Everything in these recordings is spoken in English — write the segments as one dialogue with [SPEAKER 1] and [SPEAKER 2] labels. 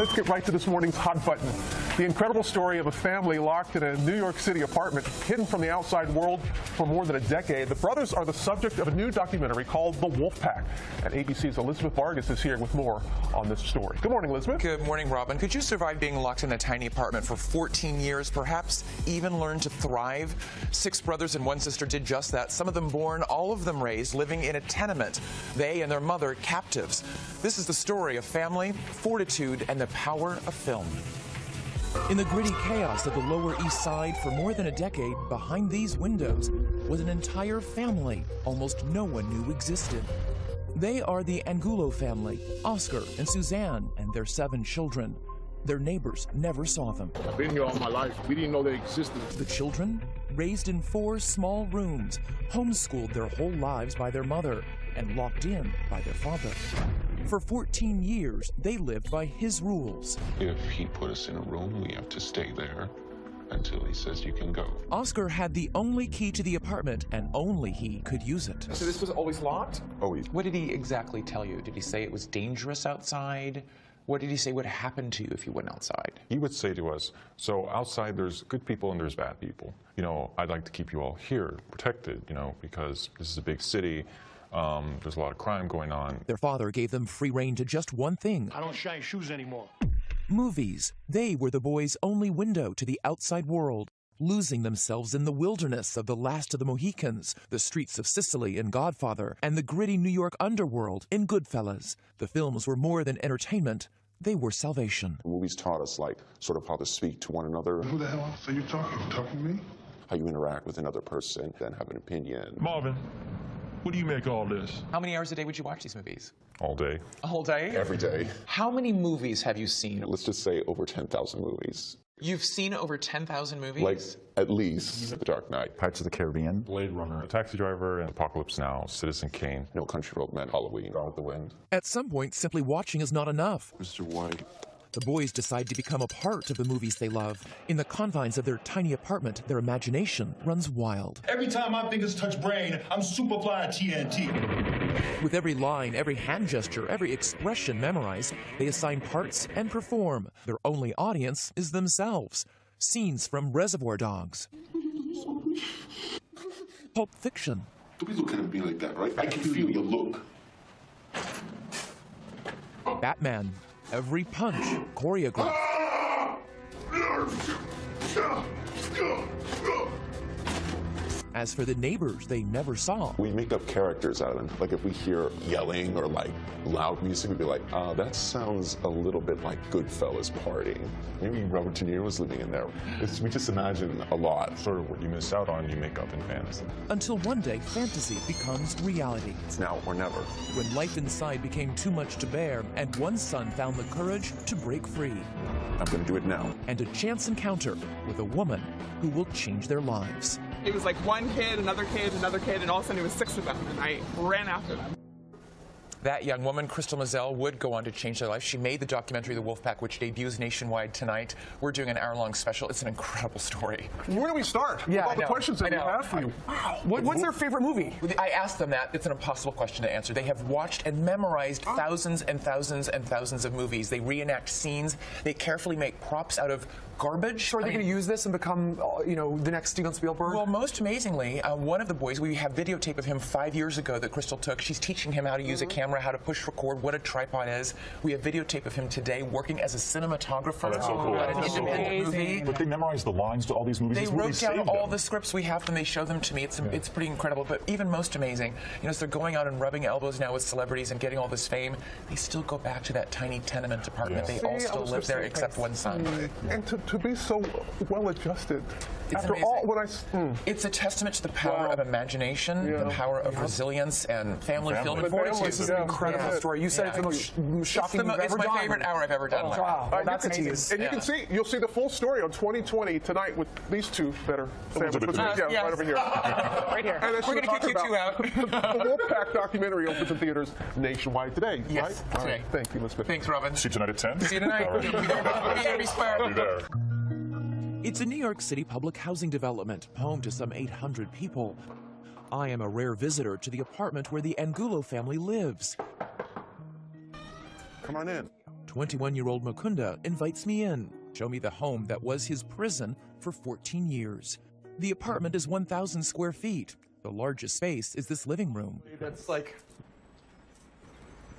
[SPEAKER 1] Let's get right to this morning's hot button. The incredible story of a family locked in a New York City apartment, hidden from the outside world for more than a decade. The brothers are the subject of a new documentary called The Wolf Pack. And ABC's Elizabeth Vargas is here with more on this story. Good morning, Elizabeth.
[SPEAKER 2] Good morning, Robin. Could you survive being locked in a tiny apartment for 14 years, perhaps even learn to thrive? 6 brothers and 1 sister did just that. Some of them born, all of them raised, living in a tenement. They and their mother captives. This is the story of family, fortitude, and the power of film. In the gritty chaos of the Lower East Side for more than a decade, behind these windows was an entire family almost no one knew existed. They are the Angulo family, Oscar and Suzanne and their 7 children. Their neighbors never saw them.
[SPEAKER 3] I've been here all my life. We didn't know they existed.
[SPEAKER 2] The children, raised in 4 small rooms, homeschooled their whole lives by their mother and locked in by their father. For 14 years, they lived by his rules.
[SPEAKER 4] If he put us in a room, we have to stay there until he says you can go.
[SPEAKER 2] Oscar had the only key to the apartment, and only he could use it.
[SPEAKER 5] So this was always locked?
[SPEAKER 4] Always.
[SPEAKER 5] What did he exactly tell you? Did he say it was dangerous outside? What did he say would happen to you if you went outside?
[SPEAKER 4] He would say to us, so outside there's good people and there's bad people. You know, I'd like to keep you all here, protected, you know, because this is a big city. There's a lot of crime going on.
[SPEAKER 2] Their father gave them free rein to just one thing.
[SPEAKER 3] I don't shine shoes anymore.
[SPEAKER 2] Movies. They were the boys' only window to the outside world, losing themselves in the wilderness of The Last of the Mohicans, the streets of Sicily in Godfather, and the gritty New York underworld in Goodfellas. The films were more than entertainment. They were salvation.
[SPEAKER 6] Movies taught us, like, sort of how to speak to one another.
[SPEAKER 3] Who the hell else are you talking? You talking to me?
[SPEAKER 6] How you interact with another person, then have an opinion.
[SPEAKER 7] Marvin, what do you make of all this?
[SPEAKER 5] How many hours a day would you watch these movies?
[SPEAKER 4] All day.
[SPEAKER 5] A whole day?
[SPEAKER 6] Every day.
[SPEAKER 5] How many movies have you seen?
[SPEAKER 6] Let's just say over 10,000 movies.
[SPEAKER 5] You've seen over 10,000 movies?
[SPEAKER 6] Like, at least The Dark Knight.
[SPEAKER 8] Pirates of the Caribbean.
[SPEAKER 4] Blade Runner, Taxi Driver, and Apocalypse Now, Citizen Kane.
[SPEAKER 6] No Country for Old Men, Halloween, Gone with the Wind.
[SPEAKER 2] At some point, simply watching is not enough.
[SPEAKER 6] Mr. White.
[SPEAKER 2] The boys decide to become a part of the movies they love. In the confines of their tiny apartment, their imagination runs wild.
[SPEAKER 9] Every time my fingers touch brain, I'm Superfly TNT.
[SPEAKER 2] With every line, every hand gesture, every expression memorized, they assign parts and perform. Their only audience is themselves. Scenes from Reservoir Dogs. Pulp Fiction.
[SPEAKER 3] Don't be looking at me like that, right? I can feel your look.
[SPEAKER 2] Batman. Every punch choreographed. As for the neighbors they never saw,
[SPEAKER 6] We make up characters out of them. Like, if we hear yelling or, like, loud music, we'd be like, that sounds a little bit like Goodfellas partying. Maybe Robert De Niro was living in there. We just imagine a lot.
[SPEAKER 4] Sort of what you miss out on, you make up in fantasy.
[SPEAKER 2] until one day fantasy becomes reality.
[SPEAKER 6] It's now or never.
[SPEAKER 2] When life inside became too much to bear, and one son found the courage to break free.
[SPEAKER 6] I'm going to do it now.
[SPEAKER 2] And a chance encounter with a woman who will change their lives.
[SPEAKER 10] It was like one kid, and all of a sudden it was 6 of them, and I ran after them.
[SPEAKER 5] That young woman, Crystal Mazel, would go on to change their life. She made the documentary The Wolfpack, which debuts nationwide tonight. We're doing an hour-long special. It's an incredible story.
[SPEAKER 1] Where do we start?
[SPEAKER 5] Yeah,
[SPEAKER 1] With all the questions that we have for you.
[SPEAKER 5] Wow.
[SPEAKER 1] What's their favorite movie?
[SPEAKER 5] I asked them that. It's an impossible question to answer. They have watched and memorized thousands and thousands and thousands of movies. They reenact scenes. They carefully make props out of garbage.
[SPEAKER 11] So are they going to use this and become, you know, the next Steven Spielberg?
[SPEAKER 5] Well, most amazingly, one of the boys, we have videotape of him 5 years ago that Crystal took. She's teaching him how to use a camera, how to push record, what a tripod is. We have videotape of him today working as a cinematographer.
[SPEAKER 7] That's so cool.
[SPEAKER 5] On an
[SPEAKER 7] That's so
[SPEAKER 5] independent
[SPEAKER 7] cool.
[SPEAKER 5] movie.
[SPEAKER 7] But they memorized the lines to all these movies.
[SPEAKER 5] They
[SPEAKER 7] These
[SPEAKER 5] wrote
[SPEAKER 7] movies
[SPEAKER 5] down
[SPEAKER 7] saved
[SPEAKER 5] all
[SPEAKER 7] them.
[SPEAKER 5] the scripts. We have them. They show them to me. It's pretty incredible. But even most amazing, you know, as they're going out and rubbing elbows now with celebrities and getting all this fame, they still go back to that tiny tenement apartment.
[SPEAKER 7] Yeah.
[SPEAKER 5] They all still live there except one son.
[SPEAKER 1] And to be so well-adjusted.
[SPEAKER 5] It's
[SPEAKER 1] After
[SPEAKER 5] amazing.
[SPEAKER 1] all, when
[SPEAKER 5] It's a testament to the power of imagination, the power of resilience, and family film and fortitude.
[SPEAKER 11] This is an incredible story. You said it's the most shocking you've ever
[SPEAKER 5] It's my
[SPEAKER 11] done.
[SPEAKER 5] favorite hour I've ever done.
[SPEAKER 11] Wow, that's a tease.
[SPEAKER 1] And you can see, you'll see the full story on 2020 tonight with these two that are sandwiched.
[SPEAKER 5] Yes.
[SPEAKER 1] Right over here.
[SPEAKER 10] Right here.
[SPEAKER 1] And as
[SPEAKER 5] We're
[SPEAKER 1] we
[SPEAKER 5] going to
[SPEAKER 1] talked
[SPEAKER 5] kick you two out.
[SPEAKER 1] The Wolfpack documentary opens in theaters nationwide today,
[SPEAKER 5] Yes,
[SPEAKER 1] right? All
[SPEAKER 5] today.
[SPEAKER 1] right. Thank you, Elizabeth.
[SPEAKER 5] Thanks, Robin.
[SPEAKER 7] See you tonight at 10?
[SPEAKER 5] See you tonight.
[SPEAKER 7] All right.
[SPEAKER 5] Be
[SPEAKER 7] Be there.
[SPEAKER 2] It's a New York City public housing development, home to some 800 people. I am a rare visitor to the apartment where the Angulo family lives.
[SPEAKER 6] Come on in.
[SPEAKER 5] 21-year-old Mukunda invites me in. Show me the home that was his prison for 14 years. The apartment is 1,000 square feet. The largest space is this living room.
[SPEAKER 11] That's like,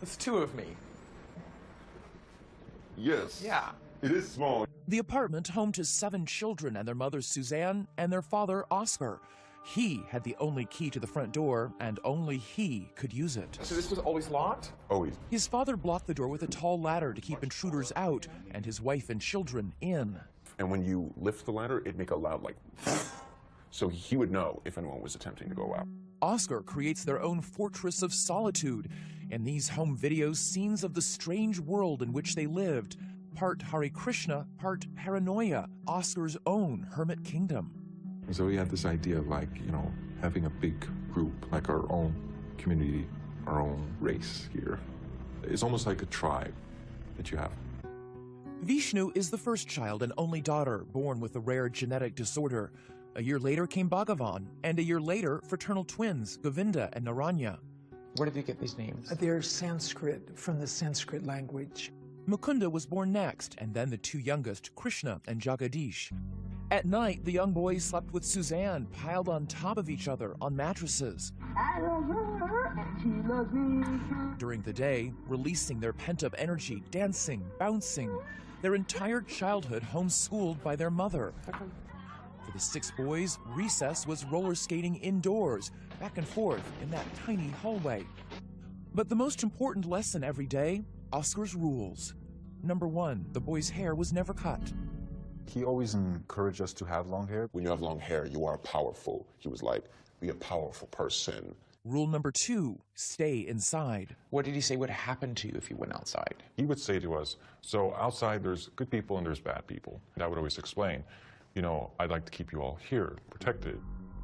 [SPEAKER 11] it's two of me.
[SPEAKER 6] Yes.
[SPEAKER 11] Yeah.
[SPEAKER 6] It is small.
[SPEAKER 5] The apartment home to 7 children and their mother Suzanne and their father Oscar. He had the only key to the front door, and only he could use it.
[SPEAKER 11] So this was always locked?
[SPEAKER 6] Always.
[SPEAKER 5] His father blocked the door with a tall ladder to keep intruders out and his wife and children in.
[SPEAKER 6] And when you lift the ladder, it'd make a loud like, so he would know if anyone was attempting to go out.
[SPEAKER 5] Oscar creates their own fortress of solitude. In these home videos, scenes of the strange world in which they lived. Part Hare Krishna, part paranoia, Oscar's own hermit kingdom.
[SPEAKER 4] So we had this idea of having a big group, like our own community, our own race here. It's almost like a tribe that you have.
[SPEAKER 5] Vishnu is the first child and only daughter born with a rare genetic disorder. A year later came Bhagavan, and a year later, fraternal twins, Govinda and Naranya.
[SPEAKER 11] Where did you get these names?
[SPEAKER 8] They're Sanskrit, from the Sanskrit language.
[SPEAKER 5] Mukunda was born next, and then the 2 youngest, Krishna and Jagadish. At night, the young boys slept with Suzanne, piled on top of each other on mattresses. During the day, releasing their pent-up energy, dancing, bouncing, their entire childhood homeschooled by their mother. For the 6 boys, recess was roller skating indoors, back and forth in that tiny hallway. But the most important lesson every day, Oscar's rules. Number 1, the boy's hair was never cut.
[SPEAKER 7] He always encouraged us to have long hair.
[SPEAKER 6] When you have long hair, you are powerful. He was like, be a powerful person.
[SPEAKER 5] Rule number 2, stay inside.
[SPEAKER 11] What did he say would happen to you if you went outside?
[SPEAKER 4] He would say to us, so outside there's good people and there's bad people. And I would always explain, I'd like to keep you all here, protected.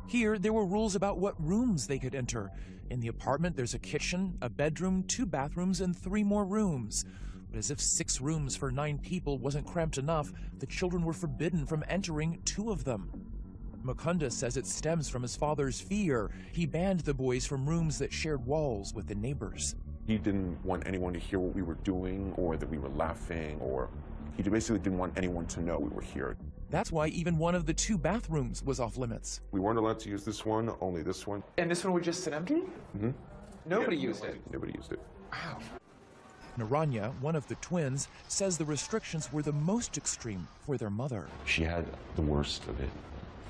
[SPEAKER 5] Here, there were rules about what rooms they could enter. In the apartment, there's a kitchen, a bedroom, 2 bathrooms, and 3 more rooms. But as if 6 rooms for 9 people wasn't cramped enough, the children were forbidden from entering 2 of them. Mukunda says it stems from his father's fear. He banned the boys from rooms that shared walls with the neighbors.
[SPEAKER 6] He didn't want anyone to hear what we were doing or that we were laughing, or he basically didn't want anyone to know we were here.
[SPEAKER 5] That's why even one of the 2 bathrooms was off limits.
[SPEAKER 6] We weren't allowed to use this one, only this one.
[SPEAKER 11] And this one would just sit empty?
[SPEAKER 6] Mm-hmm.
[SPEAKER 11] Nobody used it?
[SPEAKER 6] Nobody used it.
[SPEAKER 11] Wow.
[SPEAKER 5] Naranya, one of the twins, says the restrictions were the most extreme for their mother.
[SPEAKER 12] She had the worst of it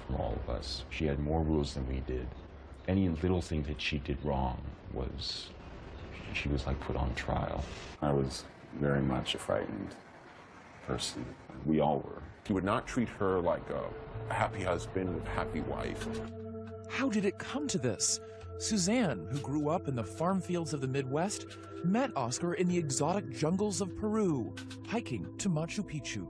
[SPEAKER 12] from all of us. She had more rules than we did. Any little thing that she did wrong she was like put on trial. I was very much a frightened person. We all were.
[SPEAKER 6] He would not treat her like a happy husband with a happy wife.
[SPEAKER 5] How did it come to this? Suzanne, who grew up in the farm fields of the Midwest, met Oscar in the exotic jungles of Peru, hiking to Machu Picchu.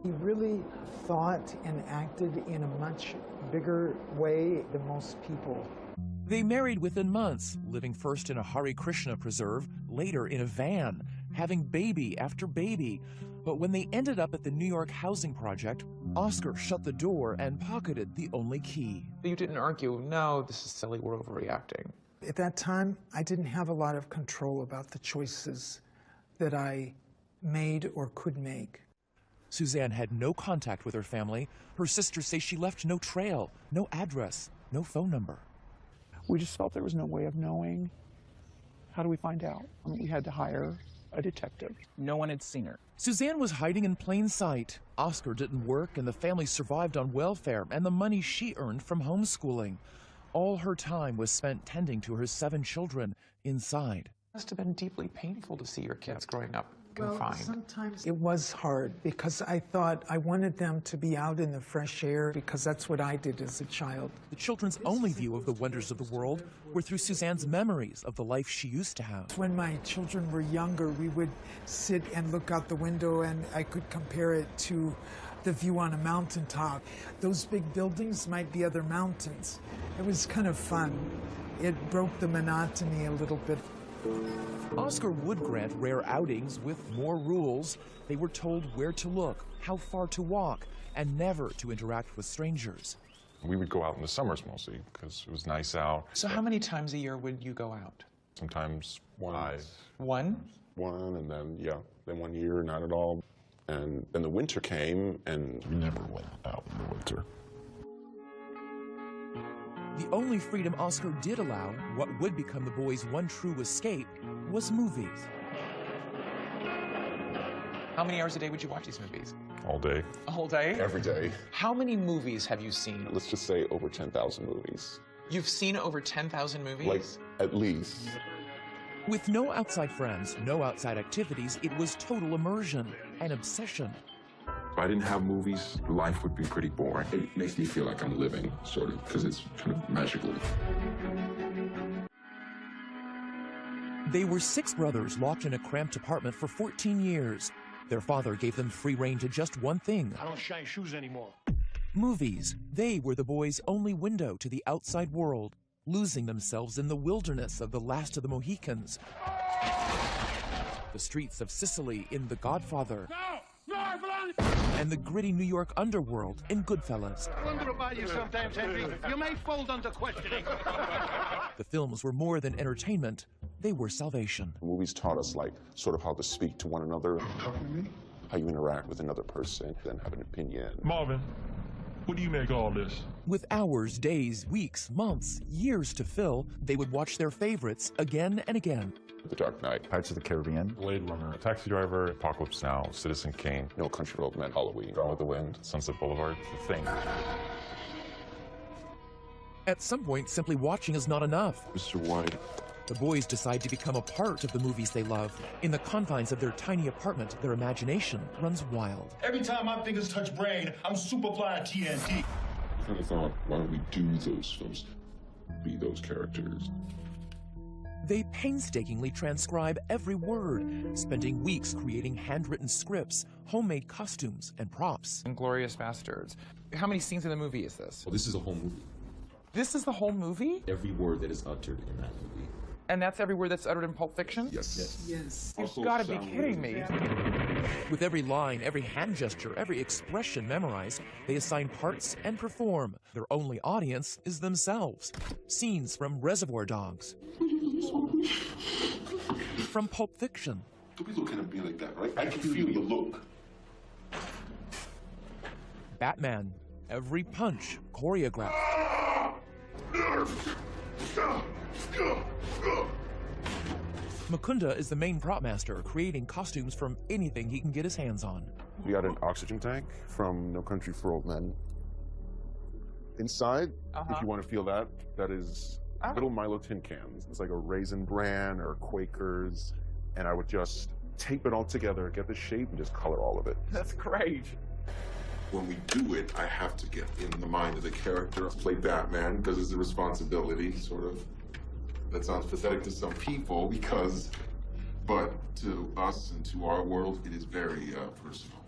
[SPEAKER 8] He really thought and acted in a much bigger way than most people.
[SPEAKER 5] They married within months, living first in a Hare Krishna preserve, later in a van, having baby after baby. But when they ended up at the New York housing project, Oscar shut the door and pocketed the only key.
[SPEAKER 11] You didn't argue, no, this is silly, we're overreacting.
[SPEAKER 8] At that time, I didn't have a lot of control about the choices that I made or could make.
[SPEAKER 5] Suzanne had no contact with her family. Her sisters say she left no trail, no address, no phone number.
[SPEAKER 13] We just felt there was no way of knowing. How do we find out? I mean, we had to hire a detective.
[SPEAKER 14] No one had seen her.
[SPEAKER 5] Suzanne was hiding in plain sight. Oscar didn't work, and the family survived on welfare and the money she earned from homeschooling. All her time was spent tending to her 7 children inside.
[SPEAKER 11] It must have been deeply painful to see your kids growing up confined.
[SPEAKER 8] Well, sometimes it was hard because I thought I wanted them to be out in the fresh air because that's what I did as a child.
[SPEAKER 5] The children's only view of the wonders of the world were through Suzanne's memories of the life she used to have.
[SPEAKER 8] When my children were younger, we would sit and look out the window and I could compare it to the view on a mountaintop. Those big buildings might be other mountains. It was kind of fun. It broke the monotony a little bit.
[SPEAKER 5] Oscar would grant rare outings with more rules. They were told where to look, how far to walk, and never to interact with strangers.
[SPEAKER 4] We would go out in the summers mostly because it was nice out.
[SPEAKER 11] So how many times a year would you go out?
[SPEAKER 4] Sometimes
[SPEAKER 6] Once.
[SPEAKER 2] One?
[SPEAKER 6] One, and then, then 1 year, not at all. And then the winter came, and
[SPEAKER 3] We never went out in the winter.
[SPEAKER 5] The only freedom Oscar did allow, what would become the boys' one true escape, was movies.
[SPEAKER 2] How many hours a day would you watch these movies?
[SPEAKER 4] all day.
[SPEAKER 2] A whole day?
[SPEAKER 6] every day.
[SPEAKER 2] How many movies have you seen?
[SPEAKER 6] Let's just say over 10,000 movies.
[SPEAKER 2] You've seen over 10,000 movies?
[SPEAKER 6] Like, at least.
[SPEAKER 5] With no outside friends, no outside activities, it was total immersion, an obsession.
[SPEAKER 3] If I didn't have movies, life would be pretty boring. It makes me feel like I'm living, sort of, because it's kind of magical.
[SPEAKER 5] They were 6 brothers locked in a cramped apartment for 14 years. Their father gave them free rein to just one thing.
[SPEAKER 9] I don't shine shoes anymore.
[SPEAKER 5] Movies. They were the boys' only window to the outside world, losing themselves in the wilderness of the Last of the Mohicans, the streets of Sicily in The Godfather, and the gritty New York underworld in Goodfellas.
[SPEAKER 9] I wonder about you sometimes, Henry. You may fold under questioning.
[SPEAKER 5] The films were more than entertainment. They were salvation.
[SPEAKER 6] The movies taught us, like, sort of how to speak to one another,
[SPEAKER 3] Talking to me?
[SPEAKER 6] how you interact with another person, then have an opinion.
[SPEAKER 14] Marvin, what do you make of all this?
[SPEAKER 5] With hours, days, weeks, months, years to fill, they would watch their favorites again and again.
[SPEAKER 6] The Dark Knight,
[SPEAKER 7] Pirates of the Caribbean,
[SPEAKER 4] Blade Runner, Taxi Driver, Apocalypse Now, Citizen Kane,
[SPEAKER 6] No Country for Old Men, Halloween,
[SPEAKER 4] Gone with the Wind, Sunset Boulevard, The Thing.
[SPEAKER 5] At some point, simply watching is not enough.
[SPEAKER 3] Mr. White.
[SPEAKER 5] The boys decide to become a part of the movies they love. In the confines of their tiny apartment, their imagination runs wild.
[SPEAKER 9] Every time my fingers touch brain, I'm Superfly TNT.
[SPEAKER 3] I kind of thought, why don't we do those films? Be those characters.
[SPEAKER 5] They painstakingly transcribe every word, spending weeks creating handwritten scripts, homemade costumes, and props.
[SPEAKER 2] Inglourious Bastards. How many scenes in the movie is this?
[SPEAKER 15] Well, this is a whole movie.
[SPEAKER 2] This is the whole movie?
[SPEAKER 15] Every word that is uttered in that movie.
[SPEAKER 2] And that's every word that's uttered in Pulp Fiction?
[SPEAKER 3] Yes.
[SPEAKER 8] Yes.
[SPEAKER 2] You've got to be kidding me.
[SPEAKER 5] With every line, every hand gesture, every expression memorized, they assign parts and perform. Their only audience is themselves. Scenes from Reservoir Dogs. From Pulp Fiction.
[SPEAKER 3] Don't be looking at me like that, right? I can feel your look.
[SPEAKER 5] Batman. Every punch choreographed. Mukunda is the main prop master, creating costumes from anything he can get his hands on.
[SPEAKER 6] We got an oxygen tank from No Country for Old Men. Inside, if you want to feel that, that is little Milo tin cans. It's like a Raisin Bran or Quakers, and I would just tape it all together, get the shape, and just color all of it.
[SPEAKER 2] That's great.
[SPEAKER 3] When we do it, I have to get in the mind of the character. Play Batman because it's a responsibility, sort of. That sounds pathetic to some people but to us and to our world, it is very personal.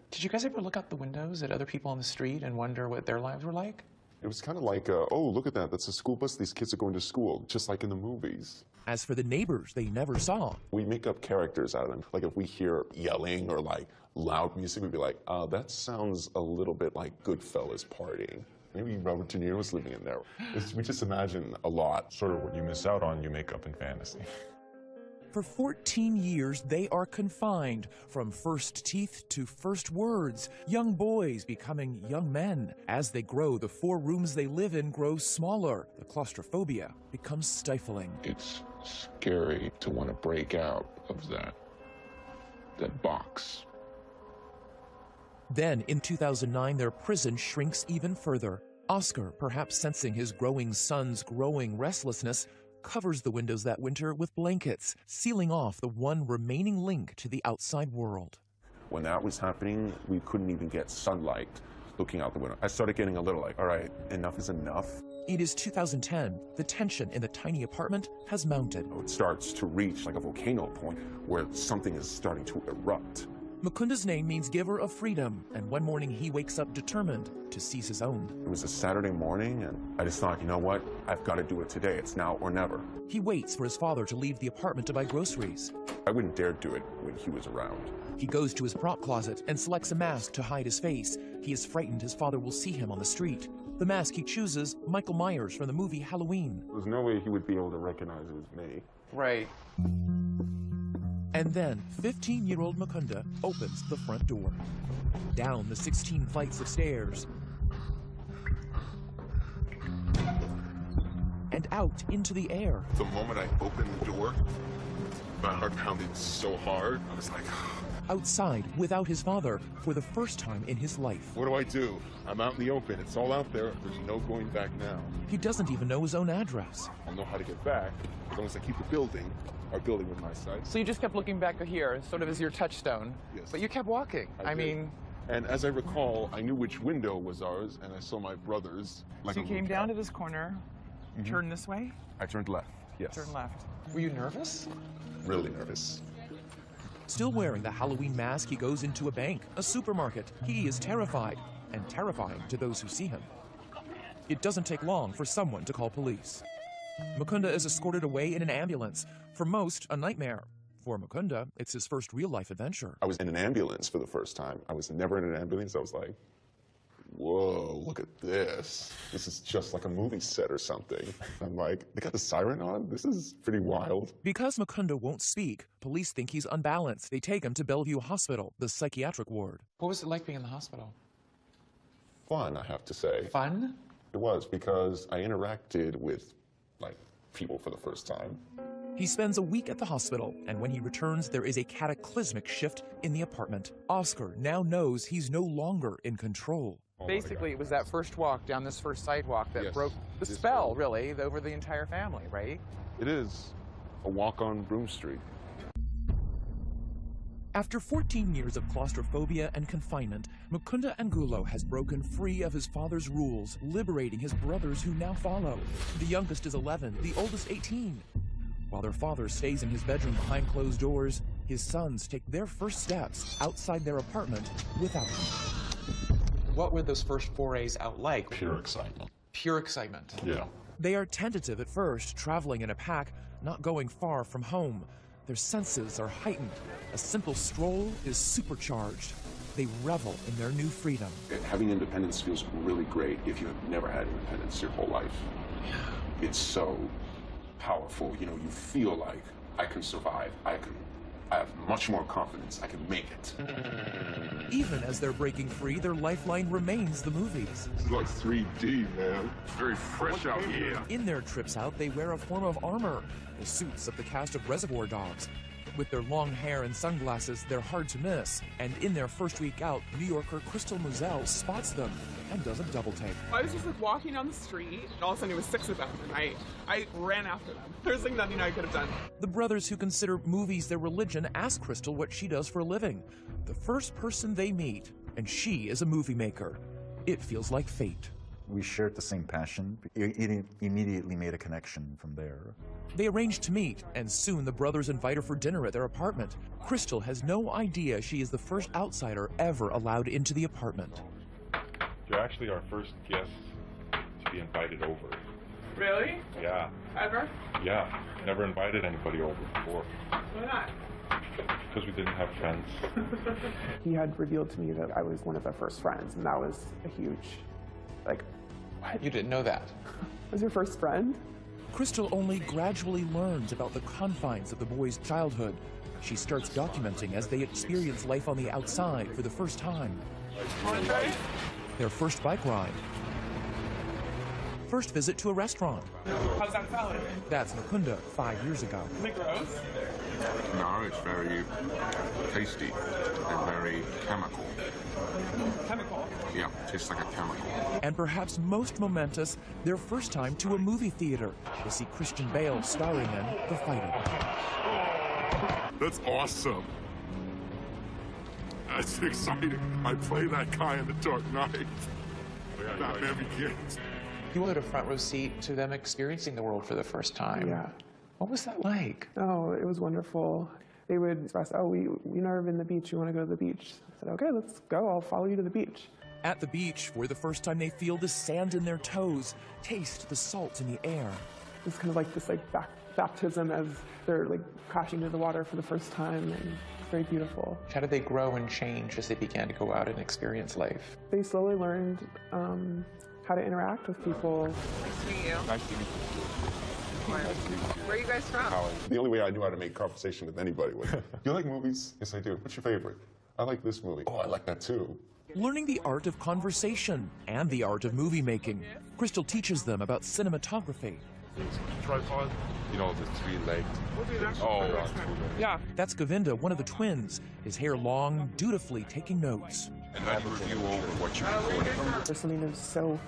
[SPEAKER 2] Did you guys ever look out the windows at other people on the street and wonder what their lives were like?
[SPEAKER 6] It was kind of like, oh, look at that. That's a school bus. These kids are going to school, just like in the movies.
[SPEAKER 5] As for the neighbors they never saw,
[SPEAKER 6] we make up characters out of them. Like if we hear yelling or like loud music, we'd be like, that sounds a little bit like Goodfellas partying. Maybe Robert De Niro was living in there. We just imagine a lot.
[SPEAKER 4] Sort of what you miss out on, you make up in fantasy.
[SPEAKER 5] for 14 years they are confined, from first teeth to first words, young boys becoming young men. As they grow, the 4 rooms they live in grow smaller. The claustrophobia becomes stifling.
[SPEAKER 3] It's scary to want to break out of that box.
[SPEAKER 5] Then, in 2009, their prison shrinks even further. Oscar, perhaps sensing his growing son's growing restlessness, covers the windows that winter with blankets, sealing off the one remaining link to the outside world.
[SPEAKER 6] When that was happening, we couldn't even get sunlight looking out the window. I started getting a little like, all right, enough is enough.
[SPEAKER 5] It is 2010. The tension in the tiny apartment has mounted.
[SPEAKER 6] It starts to reach like a volcano point where something is starting to erupt.
[SPEAKER 5] Mukunda's name means giver of freedom, and one morning he wakes up determined to seize his own.
[SPEAKER 6] It was a Saturday morning, and I just thought, you know what? I've got to do it today. It's now or never.
[SPEAKER 5] He waits for his father to leave the apartment to buy groceries.
[SPEAKER 6] I wouldn't dare do it when he was around.
[SPEAKER 5] He goes to his prop closet and selects a mask to hide his face. He is frightened his father will see him on the street. The mask he chooses, Michael Myers from the movie Halloween.
[SPEAKER 6] There's no way he would be able to recognize it as me.
[SPEAKER 11] Right.
[SPEAKER 5] And then 15-year-old Mukunda opens the front door. Down the 16 flights of stairs. And out into the air.
[SPEAKER 3] The moment I opened the door, my heart pounded so hard. I was like,
[SPEAKER 5] Outside without his father for the first time in his life.
[SPEAKER 3] what do I do? I'm out in the open. It's all out there. There's no going back now.
[SPEAKER 5] He doesn't even know his own address.
[SPEAKER 3] I'll know how to get back as long as I keep the building, our building with my sight.
[SPEAKER 11] So you just kept looking back here, sort of as your touchstone.
[SPEAKER 3] Yes.
[SPEAKER 11] But you kept walking. I
[SPEAKER 3] did.
[SPEAKER 11] mean...
[SPEAKER 3] And as I recall, I knew which window was ours, and I saw my brothers. Like
[SPEAKER 11] So you came down to this corner, turned this way?
[SPEAKER 3] I turned left, yes.
[SPEAKER 11] Turned left. Were you nervous?
[SPEAKER 3] Really nervous.
[SPEAKER 5] Still wearing the Halloween mask, he goes into a bank, a supermarket. He is terrified, and terrifying to those who see him. It doesn't take long for someone to call police. Mukunda is escorted away in an ambulance. For most, a nightmare. For Mukunda, it's his first real-life adventure.
[SPEAKER 6] I was in an ambulance for the first time. I was never in an ambulance. I was like, whoa, look at this. This is just like a movie set or something. I'm like, they got the siren on? This is pretty wild.
[SPEAKER 5] Because Mukunda won't speak, police think he's unbalanced. They take him to Bellevue Hospital, the psychiatric ward.
[SPEAKER 11] What was it like being in the hospital?
[SPEAKER 6] Fun, I have to say.
[SPEAKER 11] Fun?
[SPEAKER 6] It was, because I interacted with, like, people for the first time.
[SPEAKER 5] He spends a week at the hospital, and when he returns, there is a cataclysmic shift in the apartment. Oscar now knows he's no longer in control.
[SPEAKER 11] Basically, it was that first walk down this first sidewalk that broke the spell, really, over the entire family, right?
[SPEAKER 6] It is a walk on Broom Street.
[SPEAKER 5] After 14 years of claustrophobia and confinement, Mukunda Angulo has broken free of his father's rules, liberating his brothers who now follow. The youngest is 11, the oldest 18. While their father stays in his bedroom behind closed doors, his sons take their first steps outside their apartment without him.
[SPEAKER 11] What were those first forays out like?
[SPEAKER 6] Pure excitement.
[SPEAKER 11] Pure excitement.
[SPEAKER 6] Yeah.
[SPEAKER 5] They are tentative at first, traveling in a pack, not going far from home. Their senses are heightened. A simple stroll is supercharged. They revel in their new freedom.
[SPEAKER 6] Having independence feels really great if you have never had independence your whole life. It's so powerful. You know, you feel like I can survive. I have much more confidence. I can make it.
[SPEAKER 5] Even as they're breaking free, their lifeline remains the movies.
[SPEAKER 3] It's like 3D, man. It's very fresh out here.
[SPEAKER 5] In their trips out, they wear a form of armor, the suits of the cast of Reservoir Dogs. With their long hair and sunglasses, they're hard to miss. And in their first week out, New Yorker Crystal Moselle spots them and does a double take.
[SPEAKER 10] I was just like walking down the street, and all of a sudden it was 6 of them, and I ran after them. There's like nothing I could have done.
[SPEAKER 5] The brothers who consider movies their religion ask Crystal what she does for a living. The first person they meet, and she is a movie maker. It feels like fate.
[SPEAKER 7] We shared the same passion. It immediately made a connection from there.
[SPEAKER 5] They arrange to meet, and soon the brothers invite her for dinner at their apartment. Crystal has no idea she is the first outsider ever allowed into the apartment.
[SPEAKER 4] You're actually our first guest to be invited over.
[SPEAKER 10] Really?
[SPEAKER 4] Yeah.
[SPEAKER 10] Ever?
[SPEAKER 4] Yeah. Never invited anybody over before.
[SPEAKER 10] Why not?
[SPEAKER 4] Because we didn't have friends.
[SPEAKER 16] He had revealed to me that I was one of the first friends, and that was a huge, like,
[SPEAKER 11] what? You didn't know that?
[SPEAKER 16] I was your first friend?
[SPEAKER 5] Crystal only gradually learns about the confines of the boys' childhood. She starts documenting as they experience life on the outside for the first time.
[SPEAKER 10] Want to try it?
[SPEAKER 5] Their first bike ride. First visit to a restaurant.
[SPEAKER 10] How's that salad?
[SPEAKER 5] That's Mukunda 5 years ago.
[SPEAKER 10] Is it gross?
[SPEAKER 3] No, it's very tasty and very chemical.
[SPEAKER 10] Chemical?
[SPEAKER 3] Yeah, tastes like a chemical.
[SPEAKER 5] And perhaps most momentous, their first time to a movie theater to see Christian Bale starring in The Fighter.
[SPEAKER 3] That's awesome. That's exciting. I play that guy in The Dark Knight. Batman Begins.
[SPEAKER 11] You had a front row seat to them experiencing the world for the first time.
[SPEAKER 16] Yeah.
[SPEAKER 11] What was that like?
[SPEAKER 16] Oh, it was wonderful. They would express, oh, we've never been to the beach. We want to go to the beach. I said, okay, let's go. I'll follow you to the beach.
[SPEAKER 5] At the beach, for the first time they feel the sand in their toes, taste the salt in the air.
[SPEAKER 16] It's kind of like this baptism as they're like crashing into the water for the first time, and it's very beautiful.
[SPEAKER 11] How did they grow and change as they began to go out and experience life?
[SPEAKER 16] They slowly learned how to interact with people.
[SPEAKER 10] Nice to meet you.
[SPEAKER 6] Nice to meet you.
[SPEAKER 10] Where are you guys from?
[SPEAKER 6] The only way I knew how to make conversation with anybody was, you like movies? Yes, I do. What's your favorite? I like this movie. Oh, I like that too.
[SPEAKER 5] Learning the art of conversation and the art of movie making, Crystal teaches them about cinematography.
[SPEAKER 14] Tripod.
[SPEAKER 15] You know, the three-legged.
[SPEAKER 5] Yeah. That's Govinda, one of the twins, his hair long, dutifully taking notes.
[SPEAKER 15] And how do you review over what you're recording?
[SPEAKER 16] There's something that's so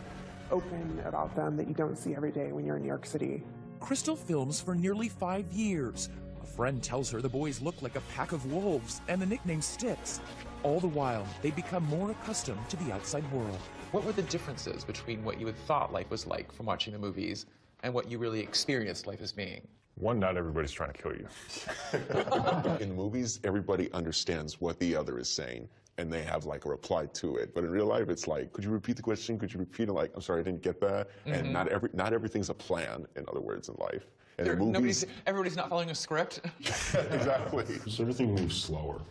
[SPEAKER 16] open about them that you don't see every day when you're in New York City.
[SPEAKER 5] Crystal films for nearly 5 years. A friend tells her the boys look like a pack of wolves, and the nickname sticks. All the while, they become more accustomed to the outside world.
[SPEAKER 2] What were the differences between what you had thought life was like from watching the movies and what you really experienced life as being?
[SPEAKER 4] One, not everybody's trying to kill you.
[SPEAKER 6] In the movies, everybody understands what the other is saying, and they have like a reply to it. But in real life, it's like, could you repeat the question? Could you repeat it? Like, I'm sorry, I didn't get that. And not everything's a plan, in other words, in life. And in movies,
[SPEAKER 2] Everybody's not following a script.
[SPEAKER 6] exactly.
[SPEAKER 14] So everything moves slower.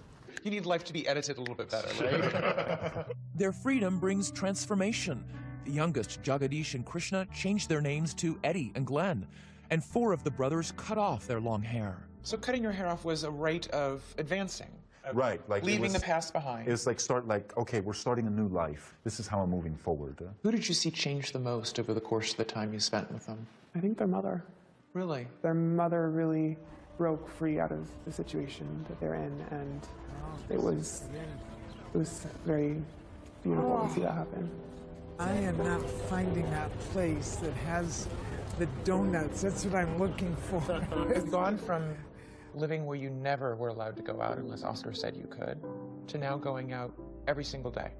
[SPEAKER 2] You need life to be edited a little bit better, right?
[SPEAKER 5] Their freedom brings transformation. The youngest, Jagadish and Krishna, changed their names to Eddie and Glenn, and 4 of the brothers cut off their long hair.
[SPEAKER 2] So cutting your hair off was a rite of advancing.
[SPEAKER 7] Right, like
[SPEAKER 2] leaving the past behind.
[SPEAKER 7] It's like okay, we're starting a new life. This is how I'm moving forward.
[SPEAKER 2] Who did you see change the most over the course of the time you spent with them?
[SPEAKER 16] I think their mother.
[SPEAKER 2] Really?
[SPEAKER 16] Their mother really broke free out of the situation that they're in, and it was very beautiful to see that happen.
[SPEAKER 8] I am not finding that place that has the donuts. That's what I'm looking for.
[SPEAKER 2] You've gone from living where you never were allowed to go out unless Oscar said you could, to now going out every single day.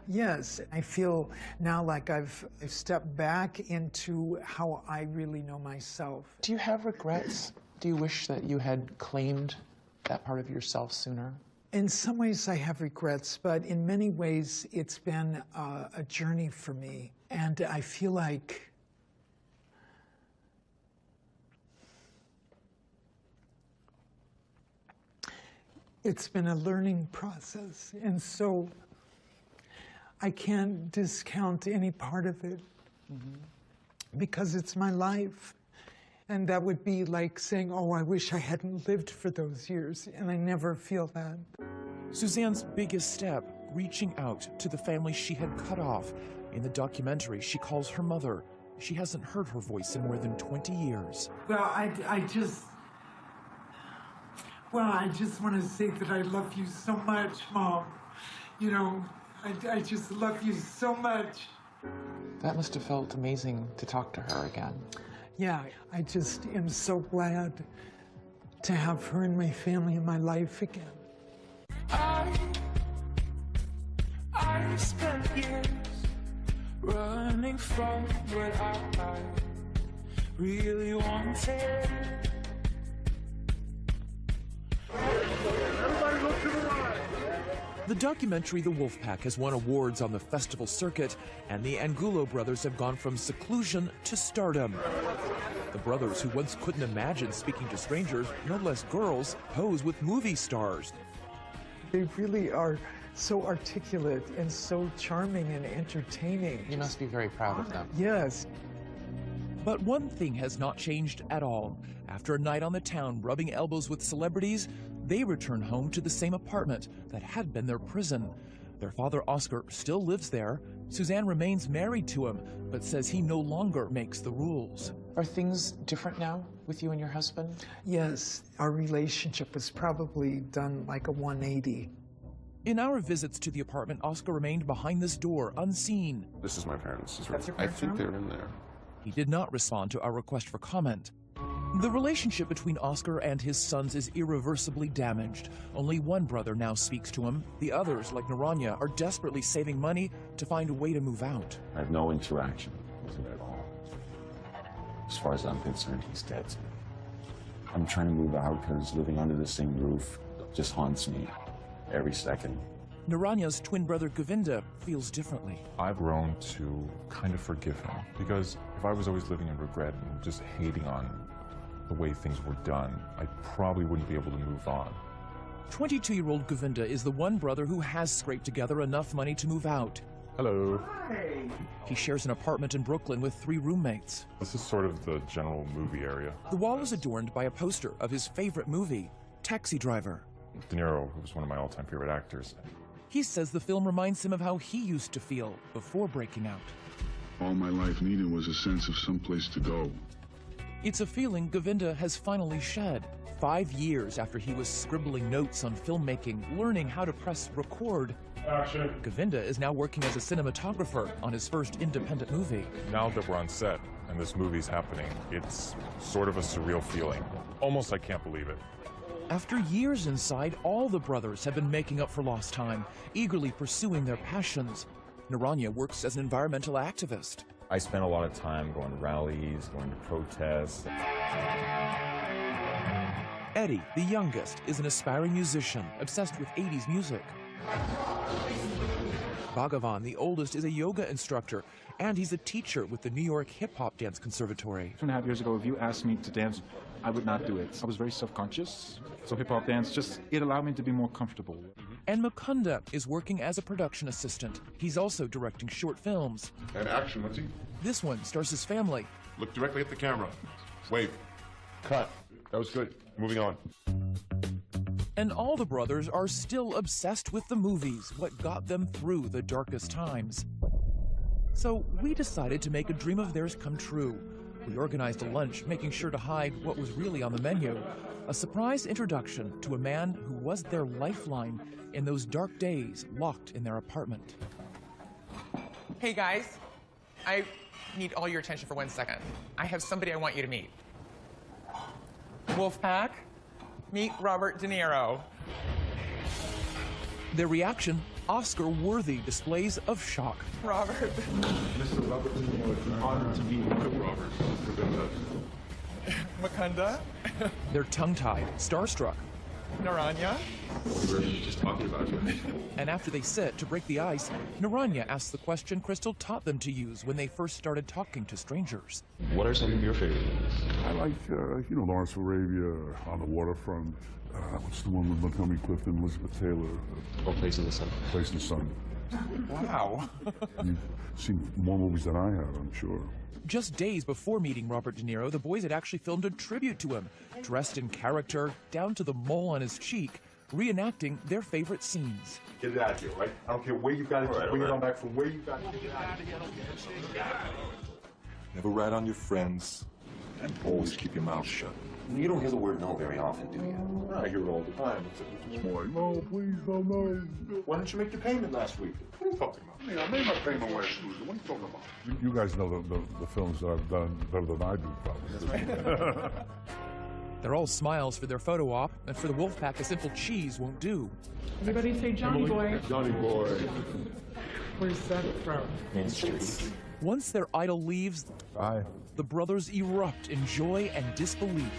[SPEAKER 8] Yes, I feel now like I've stepped back into how I really know myself.
[SPEAKER 2] Do you have regrets? Do you wish that you had claimed that part of yourself sooner?
[SPEAKER 8] In some ways I have regrets, but in many ways it's been a journey for me. And I feel like it's been a learning process. And so I can't discount any part of it because it's my life. And that would be like saying, oh, I wish I hadn't lived for those years. And I never feel that.
[SPEAKER 5] Suzanne's biggest step, reaching out to the family she had cut off. In the documentary, she calls her mother. She hasn't heard her voice in more than 20 years.
[SPEAKER 8] Well, I just want to say that I love you so much, Mom. You know, I just love you so much.
[SPEAKER 2] That must have felt amazing to talk to her again.
[SPEAKER 8] Yeah, I just am so glad to have her in my family in my life again.
[SPEAKER 17] I spent years running from what I really wanted.
[SPEAKER 14] Everybody look to the right.
[SPEAKER 5] The documentary The Wolfpack has won awards on the festival circuit, and the Angulo brothers have gone from seclusion to stardom. The brothers, who once couldn't imagine speaking to strangers, no less girls, pose with movie stars.
[SPEAKER 8] They really are so articulate and so charming and entertaining.
[SPEAKER 2] You must be very proud of them.
[SPEAKER 8] Yes.
[SPEAKER 5] But one thing has not changed at all. After a night on the town rubbing elbows with celebrities, they return home to the same apartment that had been their prison. Their father, Oscar, still lives there. Suzanne remains married to him, but says he no longer makes the rules.
[SPEAKER 2] Are things different now with you and your husband?
[SPEAKER 8] Yes, our relationship was probably done like a 180.
[SPEAKER 5] In our visits to the apartment, Oscar remained behind this door, unseen.
[SPEAKER 6] This is my parents' room.
[SPEAKER 2] That's your
[SPEAKER 6] I
[SPEAKER 2] parents'
[SPEAKER 6] think
[SPEAKER 2] room?
[SPEAKER 6] they're in there.
[SPEAKER 5] He did not respond to our request for comment. The relationship between Oscar and his sons is irreversibly damaged. Only one brother now speaks to him. The others, like Naranya, are desperately saving money to find a way to move out.
[SPEAKER 12] I have no interaction with him at all. As far as I'm concerned, he's dead. I'm trying to move out because living under the same roof just haunts me every second.
[SPEAKER 5] Naranya's twin brother Govinda feels differently.
[SPEAKER 4] I've grown to kind of forgive him, because if I was always living in regret and just hating on the way things were done, I probably wouldn't be able to move on.
[SPEAKER 5] 22-year-old Govinda is the one brother who has scraped together enough money to move out.
[SPEAKER 4] Hello.
[SPEAKER 5] He shares an apartment in Brooklyn with 3 roommates.
[SPEAKER 4] This is sort of the general movie area.
[SPEAKER 5] The wall is adorned by a poster of his favorite movie, Taxi Driver.
[SPEAKER 4] De Niro, who was one of my all-time favorite actors.
[SPEAKER 5] He says the film reminds him of how he used to feel before breaking out.
[SPEAKER 18] All my life needed was a sense of someplace to go.
[SPEAKER 5] It's a feeling Govinda has finally shed. 5 years after he was scribbling notes on filmmaking, learning how to press record,
[SPEAKER 4] Action.
[SPEAKER 5] Govinda is now working as a cinematographer on his first independent movie.
[SPEAKER 4] Now that we're on set and this movie's happening, it's sort of a surreal feeling. Almost I can't believe it.
[SPEAKER 5] After years inside, all the brothers have been making up for lost time, eagerly pursuing their passions. Naranya works as an environmental activist.
[SPEAKER 12] I spent a lot of time going to rallies, going to protests.
[SPEAKER 5] Eddie, the youngest, is an aspiring musician obsessed with 80s music. Bhagavan, the oldest, is a yoga instructor, and he's a teacher with the New York Hip Hop Dance Conservatory.
[SPEAKER 19] 2.5 years ago, if you asked me to dance, I would not do it. I was very self-conscious, so hip hop dance it allowed me to be more comfortable.
[SPEAKER 5] And Mukunda is working as a production assistant. He's also directing short films.
[SPEAKER 3] And action, let's see.
[SPEAKER 5] This one stars his family.
[SPEAKER 3] Look directly at the camera. Wave.
[SPEAKER 4] Cut. That was good. Moving on.
[SPEAKER 5] And all the brothers are still obsessed with the movies, what got them through the darkest times. So we decided to make a dream of theirs come true. We organized a lunch, making sure to hide what was really on the menu. A surprise introduction to a man who was their lifeline in those dark days locked in their apartment.
[SPEAKER 11] Hey guys, I need all your attention for 1 second. I have somebody I want you to meet. Wolfpack, meet Robert De Niro.
[SPEAKER 5] Their reaction, Oscar-worthy displays of shock.
[SPEAKER 11] Robert.
[SPEAKER 14] Mr. Robert De Niro, it's an honor to meet you. Robert.
[SPEAKER 11] Mukunda.
[SPEAKER 5] They're tongue-tied, starstruck.
[SPEAKER 11] Naranya.
[SPEAKER 14] We were just talking about you.
[SPEAKER 5] And after they sit to break the ice, Naranya asks the question Crystal taught them to use when they first started talking to strangers.
[SPEAKER 12] What are some of your favorite movies?
[SPEAKER 18] I like, Lawrence of Arabia, On the Waterfront. What's the one with Montgomery Clifton, Elizabeth Taylor?
[SPEAKER 12] Place in the Sun.
[SPEAKER 18] Place in the Sun.
[SPEAKER 11] Wow.
[SPEAKER 18] You've seen more movies than I have, I'm sure.
[SPEAKER 5] Just days before meeting Robert De Niro, the boys had actually filmed a tribute to him, dressed in character, down to the mole on his cheek, reenacting their favorite scenes.
[SPEAKER 14] Get it out of here, right? I don't care where you got it. Just bring it on back from where you got it. Never rat on your friends, and always keep your mouth shut.
[SPEAKER 15] You don't hear the word no very often, do you?
[SPEAKER 14] I hear it all the time. It's more like, no, please, no. Why didn't you make your payment last week? What are you talking about?
[SPEAKER 18] Yeah, I made my payment last Tuesday. What are you talking about? You guys know the films that I've done better than I do, probably.
[SPEAKER 11] That's right.
[SPEAKER 5] They're all smiles for their photo op, and for the Wolfpack, a simple cheese won't do.
[SPEAKER 16] Everybody say Johnny Boy.
[SPEAKER 14] Johnny Boy.
[SPEAKER 16] Where's that from?
[SPEAKER 12] Main Street.
[SPEAKER 5] Once their idol leaves,
[SPEAKER 14] Bye.
[SPEAKER 5] the brothers erupt in joy and disbelief.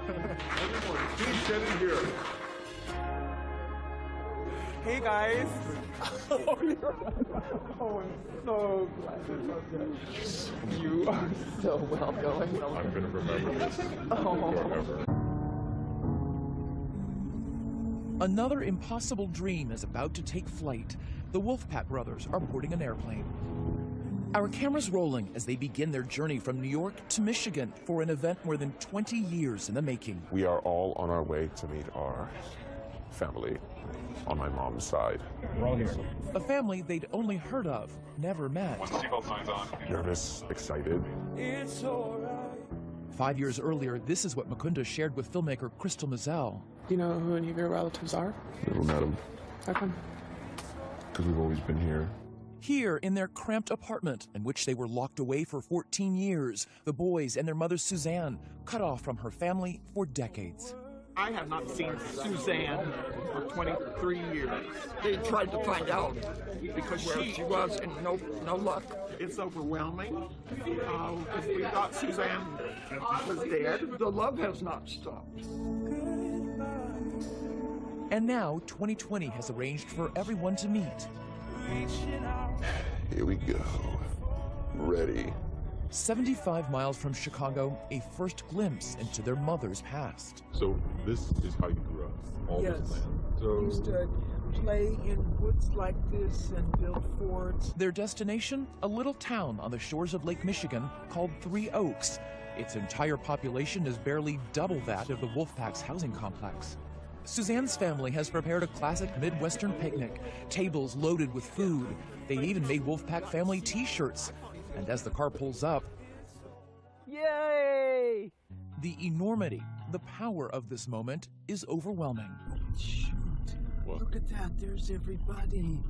[SPEAKER 14] Please get in here.
[SPEAKER 11] Hey guys.
[SPEAKER 16] Oh, I'm so glad. You are so well going.
[SPEAKER 4] I'm going to remember this forever.
[SPEAKER 5] Another impossible dream is about to take flight. The Wolfpack brothers are boarding an airplane. Our cameras rolling as they begin their journey from New York to Michigan for an event more than 20 years in the making.
[SPEAKER 6] We are all on our way to meet our family on my mom's side.
[SPEAKER 14] We're all here.
[SPEAKER 5] A family they'd only heard of, never met.
[SPEAKER 14] Once the seatbelt signs on.
[SPEAKER 6] Nervous, excited.
[SPEAKER 17] It's alright.
[SPEAKER 5] 5 years earlier, this is what Mukunda shared with filmmaker Crystal Mazel.
[SPEAKER 16] Do you know who any of your relatives are?
[SPEAKER 6] Never met him,
[SPEAKER 16] How come?
[SPEAKER 6] because we've always been here.
[SPEAKER 5] Here in their cramped apartment, in which they were locked away for 14 years, the boys and their mother Suzanne, cut off from her family for decades.
[SPEAKER 20] I have not seen Suzanne for 23 years. They tried to find out because where she was, and no luck. It's overwhelming. If we thought Suzanne was dead, the love has not stopped.
[SPEAKER 5] And now 2020 has arranged for everyone to meet.
[SPEAKER 6] Here we go. Ready.
[SPEAKER 5] 75 miles from Chicago, a first glimpse into their mother's past.
[SPEAKER 4] So this is how you grew up, all
[SPEAKER 8] Yes.
[SPEAKER 4] this land. So
[SPEAKER 8] Used to play in woods like this and build forts.
[SPEAKER 5] Their destination? A little town on the shores of Lake Michigan called Three Oaks. Its entire population is barely double that of the Wolfpack's housing complex. Suzanne's family has prepared a classic Midwestern picnic, tables loaded with food. They even made Wolfpack family t-shirts. And as the car pulls up,
[SPEAKER 8] yay!
[SPEAKER 5] The enormity, the power of this moment is overwhelming.
[SPEAKER 8] Shoot. Look at that, there's everybody.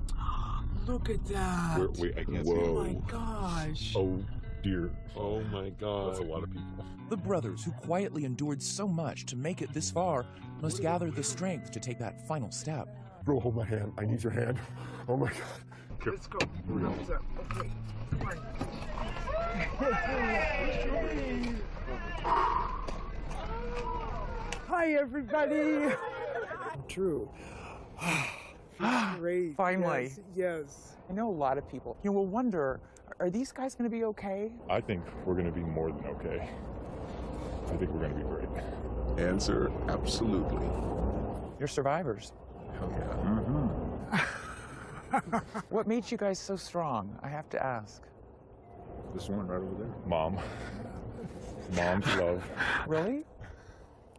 [SPEAKER 8] Look at that.
[SPEAKER 4] Wait, I can't see.
[SPEAKER 8] Oh my gosh.
[SPEAKER 4] Oh dear. Oh my God. That's a lot of people.
[SPEAKER 5] The brothers who quietly endured so much to make it this far must gather the strength to take that final step.
[SPEAKER 18] Bro, hold my hand. I need your hand. Oh my God.
[SPEAKER 8] Let's go. Okay, come on. Hi, everybody. True. Great.
[SPEAKER 11] Finally.
[SPEAKER 8] Yes.
[SPEAKER 11] I know a lot of people. You will wonder, are these guys going to be okay?
[SPEAKER 4] I think we're going to be more than okay. I think we're going to be great.
[SPEAKER 6] Answer, absolutely.
[SPEAKER 11] You're survivors.
[SPEAKER 6] Hell yeah.
[SPEAKER 11] Mm-hmm. What made you guys so strong? I have to ask.
[SPEAKER 4] This one right over there. Mom. Mom's love.
[SPEAKER 11] Really?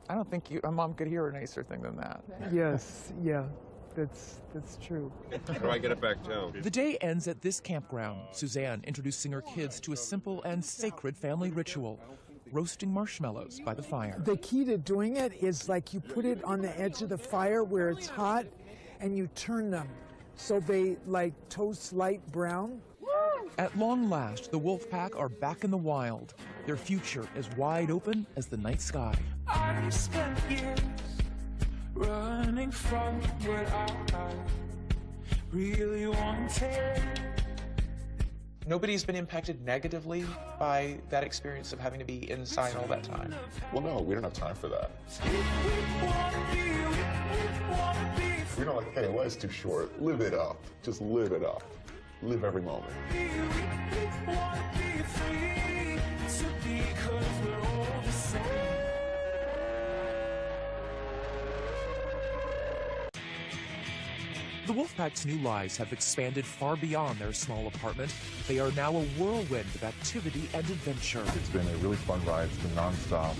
[SPEAKER 11] I don't think a mom could hear a nicer thing than that.
[SPEAKER 8] Yes, yeah, that's true.
[SPEAKER 14] How do I get it back down?
[SPEAKER 5] The day ends at this campground, Suzanne introducing her kids to a simple and sacred family ritual, roasting marshmallows by the fire.
[SPEAKER 8] The key to doing it is like you put it on the edge of the fire where it's hot and you turn them so they like toast light brown.
[SPEAKER 5] At long last, the Wolfpack are back in the wild. Their future as wide open as the night sky.
[SPEAKER 17] I spent years running from what I really wanted.
[SPEAKER 2] Nobody's been impacted negatively by that experience of having to be inside all that time.
[SPEAKER 6] Well, no, we don't have time for that. We don't like, hey, life's too short. Live it up. Just live it up. Live every moment.
[SPEAKER 5] The Wolfpack's new lives have expanded far beyond their small apartment. They are now a whirlwind of activity and adventure.
[SPEAKER 4] It's been a really fun ride. It's been nonstop.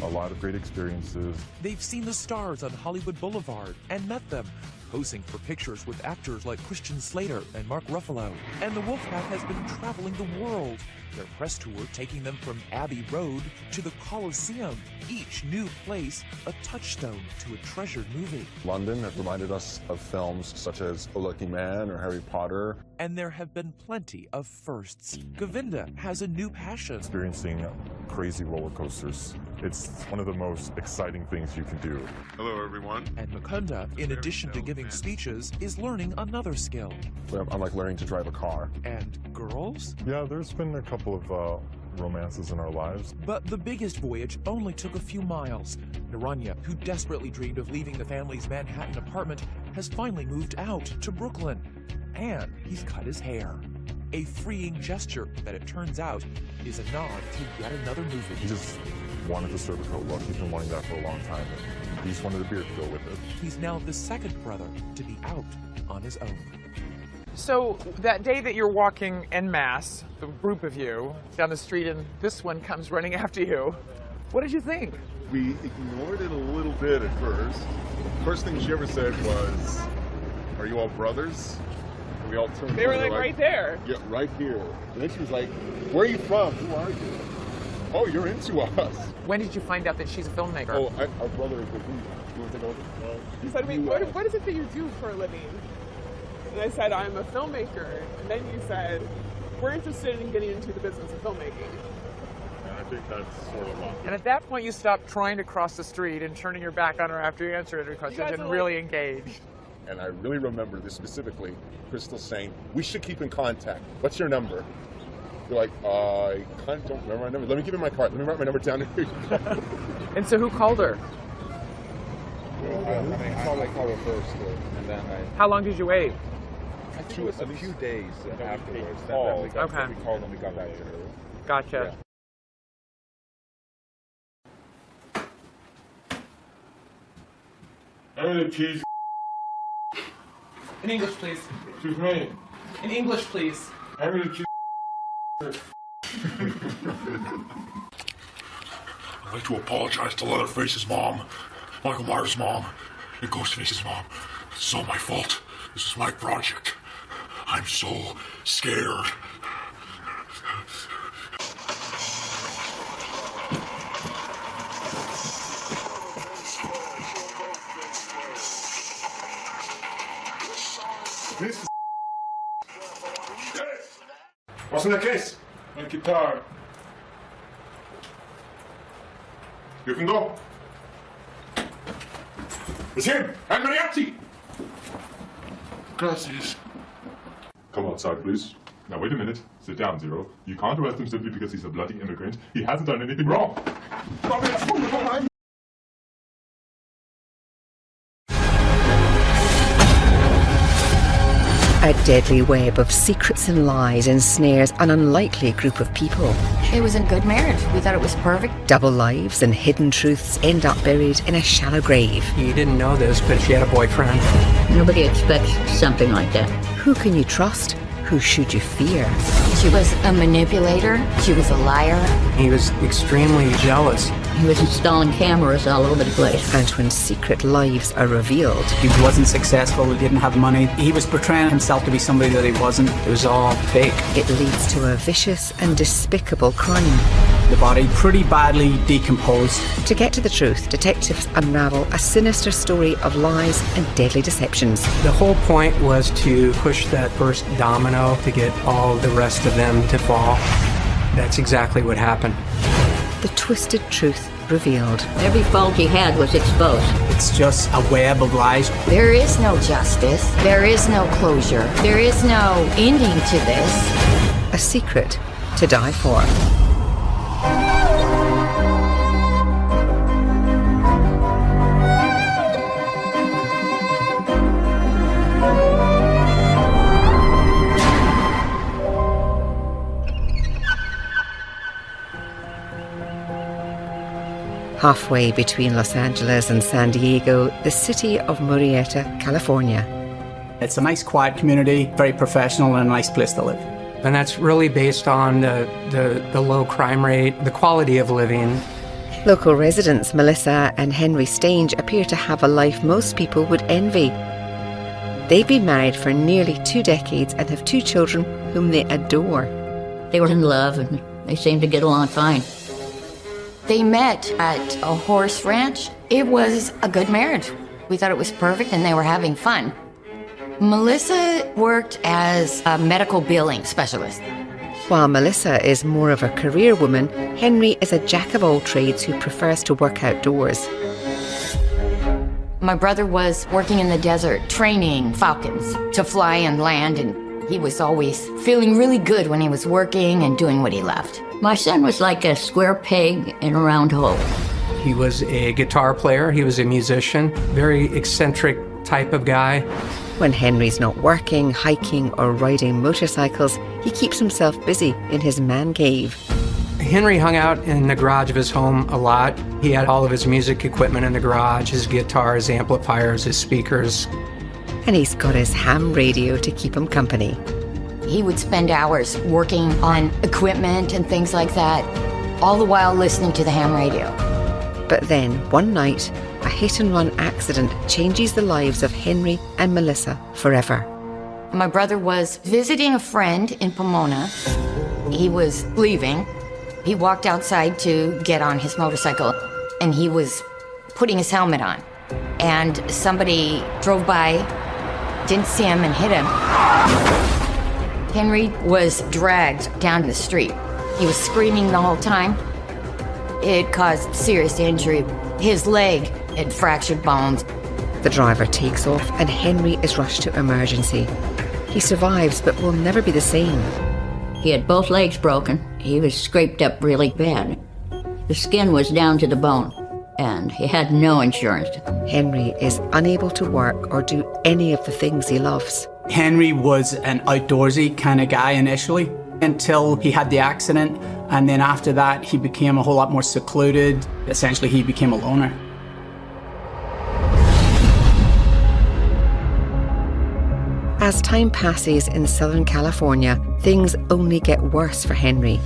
[SPEAKER 4] A lot of great experiences.
[SPEAKER 5] They've seen the stars on Hollywood Boulevard and met them, posing for pictures with actors like Christian Slater and Mark Ruffalo. And the Wolfpack has been traveling the world, their press tour taking them from Abbey Road to the Coliseum, each new place a touchstone to a treasured movie.
[SPEAKER 6] London has reminded us of films such as A Lucky Man or Harry Potter.
[SPEAKER 5] And there have been plenty of firsts. Govinda has a new passion.
[SPEAKER 4] Experiencing crazy roller coasters. It's one of the most exciting things you can do.
[SPEAKER 3] Hello, everyone.
[SPEAKER 5] And Mukunda, in addition to giving speeches, is learning another skill.
[SPEAKER 6] I'm like learning to drive a car.
[SPEAKER 5] And girls?
[SPEAKER 4] Yeah, there's been a couple of romances in our lives.
[SPEAKER 5] But the biggest voyage only took a few miles. Naranya, who desperately dreamed of leaving the family's Manhattan apartment, has finally moved out to Brooklyn. And he's cut his hair. A freeing gesture that, it turns out, is a nod to yet another movie.
[SPEAKER 4] He just wanted the service coat look. He's been wanting that for a long time. And he just wanted a beard to go with it.
[SPEAKER 5] He's now the second brother to be out on his own.
[SPEAKER 11] So that day that you're walking en masse, the group of you, down the street, and this one comes running after you, what did you think?
[SPEAKER 18] We ignored it a little bit at first. First thing she ever said was, "Are you all brothers?" And we all turned.
[SPEAKER 11] They were like right there.
[SPEAKER 18] Yeah, right here. And then she was like, "Where are you from? Who are you?" "Oh, you're into us."
[SPEAKER 11] When did you find out that she's a filmmaker?
[SPEAKER 18] Oh, our brother is with me. You want to take over?
[SPEAKER 10] He said, "Wait, what is it that you do for a living?" And I said, "I'm a filmmaker." And then you said, "We're interested in getting into the business of filmmaking."
[SPEAKER 4] And I think that's sort of
[SPEAKER 11] And at that point, you stopped trying to cross the street and turning your back on her after you answered her questions and really engaged.
[SPEAKER 18] And I really remember this specifically, Crystal saying, "We should keep in contact. What's your number?" You're like, "I kind of don't remember my number. Let me give you my card. Let me write my number down here."
[SPEAKER 11] And so who called her?
[SPEAKER 14] I called her first, and then
[SPEAKER 11] How long did you wait?
[SPEAKER 14] I think it was a few days afterwards. Then we called and we got back to her.
[SPEAKER 11] Gotcha.
[SPEAKER 3] I'm gonna tease.
[SPEAKER 11] In English, please.
[SPEAKER 14] Excuse me.
[SPEAKER 11] In English, please.
[SPEAKER 14] I'm gonna choose.
[SPEAKER 21] I'd like to apologize to Leatherface's mom, Michael Myers' mom, and Ghostface's mom. It's all my fault. This is my project. I'm so scared.
[SPEAKER 14] What's in the case? My guitar. You can go. It's him, and Mariachi. Gracias.
[SPEAKER 4] Come outside, please. Now, wait a minute. Sit down, Zero. You can't arrest him simply because he's a bloody immigrant. He hasn't done anything wrong.
[SPEAKER 22] A deadly web of secrets and lies ensnares an unlikely group of people.
[SPEAKER 23] It was a good marriage. We thought it was perfect.
[SPEAKER 22] Double lives and hidden truths end up buried in a shallow grave.
[SPEAKER 24] You didn't know this, but she had a boyfriend.
[SPEAKER 23] Nobody expects something like that.
[SPEAKER 22] Who can you trust? Who should you fear?
[SPEAKER 23] She was a manipulator. She was a liar.
[SPEAKER 24] He was extremely jealous.
[SPEAKER 23] He was installing cameras all over the place.
[SPEAKER 22] And when secret lives are revealed,
[SPEAKER 24] He wasn't successful, he didn't have money. He was portraying himself to be somebody that he wasn't. It was all fake.
[SPEAKER 22] it leads to a vicious and despicable crime.
[SPEAKER 24] The body pretty badly decomposed.
[SPEAKER 22] To get to the truth, detectives unravel a sinister story of lies and deadly deceptions.
[SPEAKER 24] The whole point was to push that first domino to get all the rest of them to fall. That's exactly what happened.
[SPEAKER 22] The twisted truth revealed.
[SPEAKER 23] Every fault he had was exposed.
[SPEAKER 24] It's just a web of lies.
[SPEAKER 23] There is no justice. There is no closure. There is no ending to this.
[SPEAKER 22] A secret to die for. Halfway between Los Angeles and San Diego, the city of Murrieta, California.
[SPEAKER 24] It's a nice, quiet community, very professional, and a nice place to live. And that's really based on the low crime rate, the quality of living.
[SPEAKER 22] Local residents Melissa and Henry Stange appear to have a life most people would envy. They've been married for nearly 2 decades and have 2 children whom they adore.
[SPEAKER 23] They were in love and they seemed to get along fine. They met at a horse ranch. It was a good marriage. We thought it was perfect and they were having fun. Melissa worked as a medical billing specialist.
[SPEAKER 22] While Melissa is more of a career woman, Henry is a jack of all trades who prefers to work outdoors.
[SPEAKER 23] My brother was working in the desert, training falcons to fly and land, and he was always feeling really good when he was working and doing what he loved. My son was like a square peg in a round hole.
[SPEAKER 24] He was a guitar player, he was a musician, very eccentric type of guy.
[SPEAKER 22] When Henry's not working, hiking, or riding motorcycles, he keeps himself busy in his man cave.
[SPEAKER 24] Henry hung out in the garage of his home a lot. He had all of his music equipment in the garage, his guitars, amplifiers, his speakers.
[SPEAKER 22] And he's got his ham radio to keep him company.
[SPEAKER 23] He would spend hours working on equipment and things like that, all the while listening to the ham radio.
[SPEAKER 22] But then, one night, a hit-and-run accident changes the lives of Henry and Melissa forever.
[SPEAKER 23] My brother was visiting a friend in Pomona. He was leaving. He walked outside to get on his motorcycle, and he was putting his helmet on. And somebody drove by, didn't see him, and hit him. Henry was dragged down the street. He was screaming the whole time. It caused serious injury. His leg had fractured bones.
[SPEAKER 22] The driver takes off and Henry is rushed to emergency. He survives but will never be the same.
[SPEAKER 23] He had both legs broken. He was scraped up really bad. The skin was down to the bone, and he had no insurance.
[SPEAKER 22] Henry is unable to work or do any of the things he loves.
[SPEAKER 24] Henry was an outdoorsy kind of guy initially, until he had the accident, and then after that he became a whole lot more secluded. Essentially, he became a loner.
[SPEAKER 22] As time passes in Southern California, things only get worse for Henry.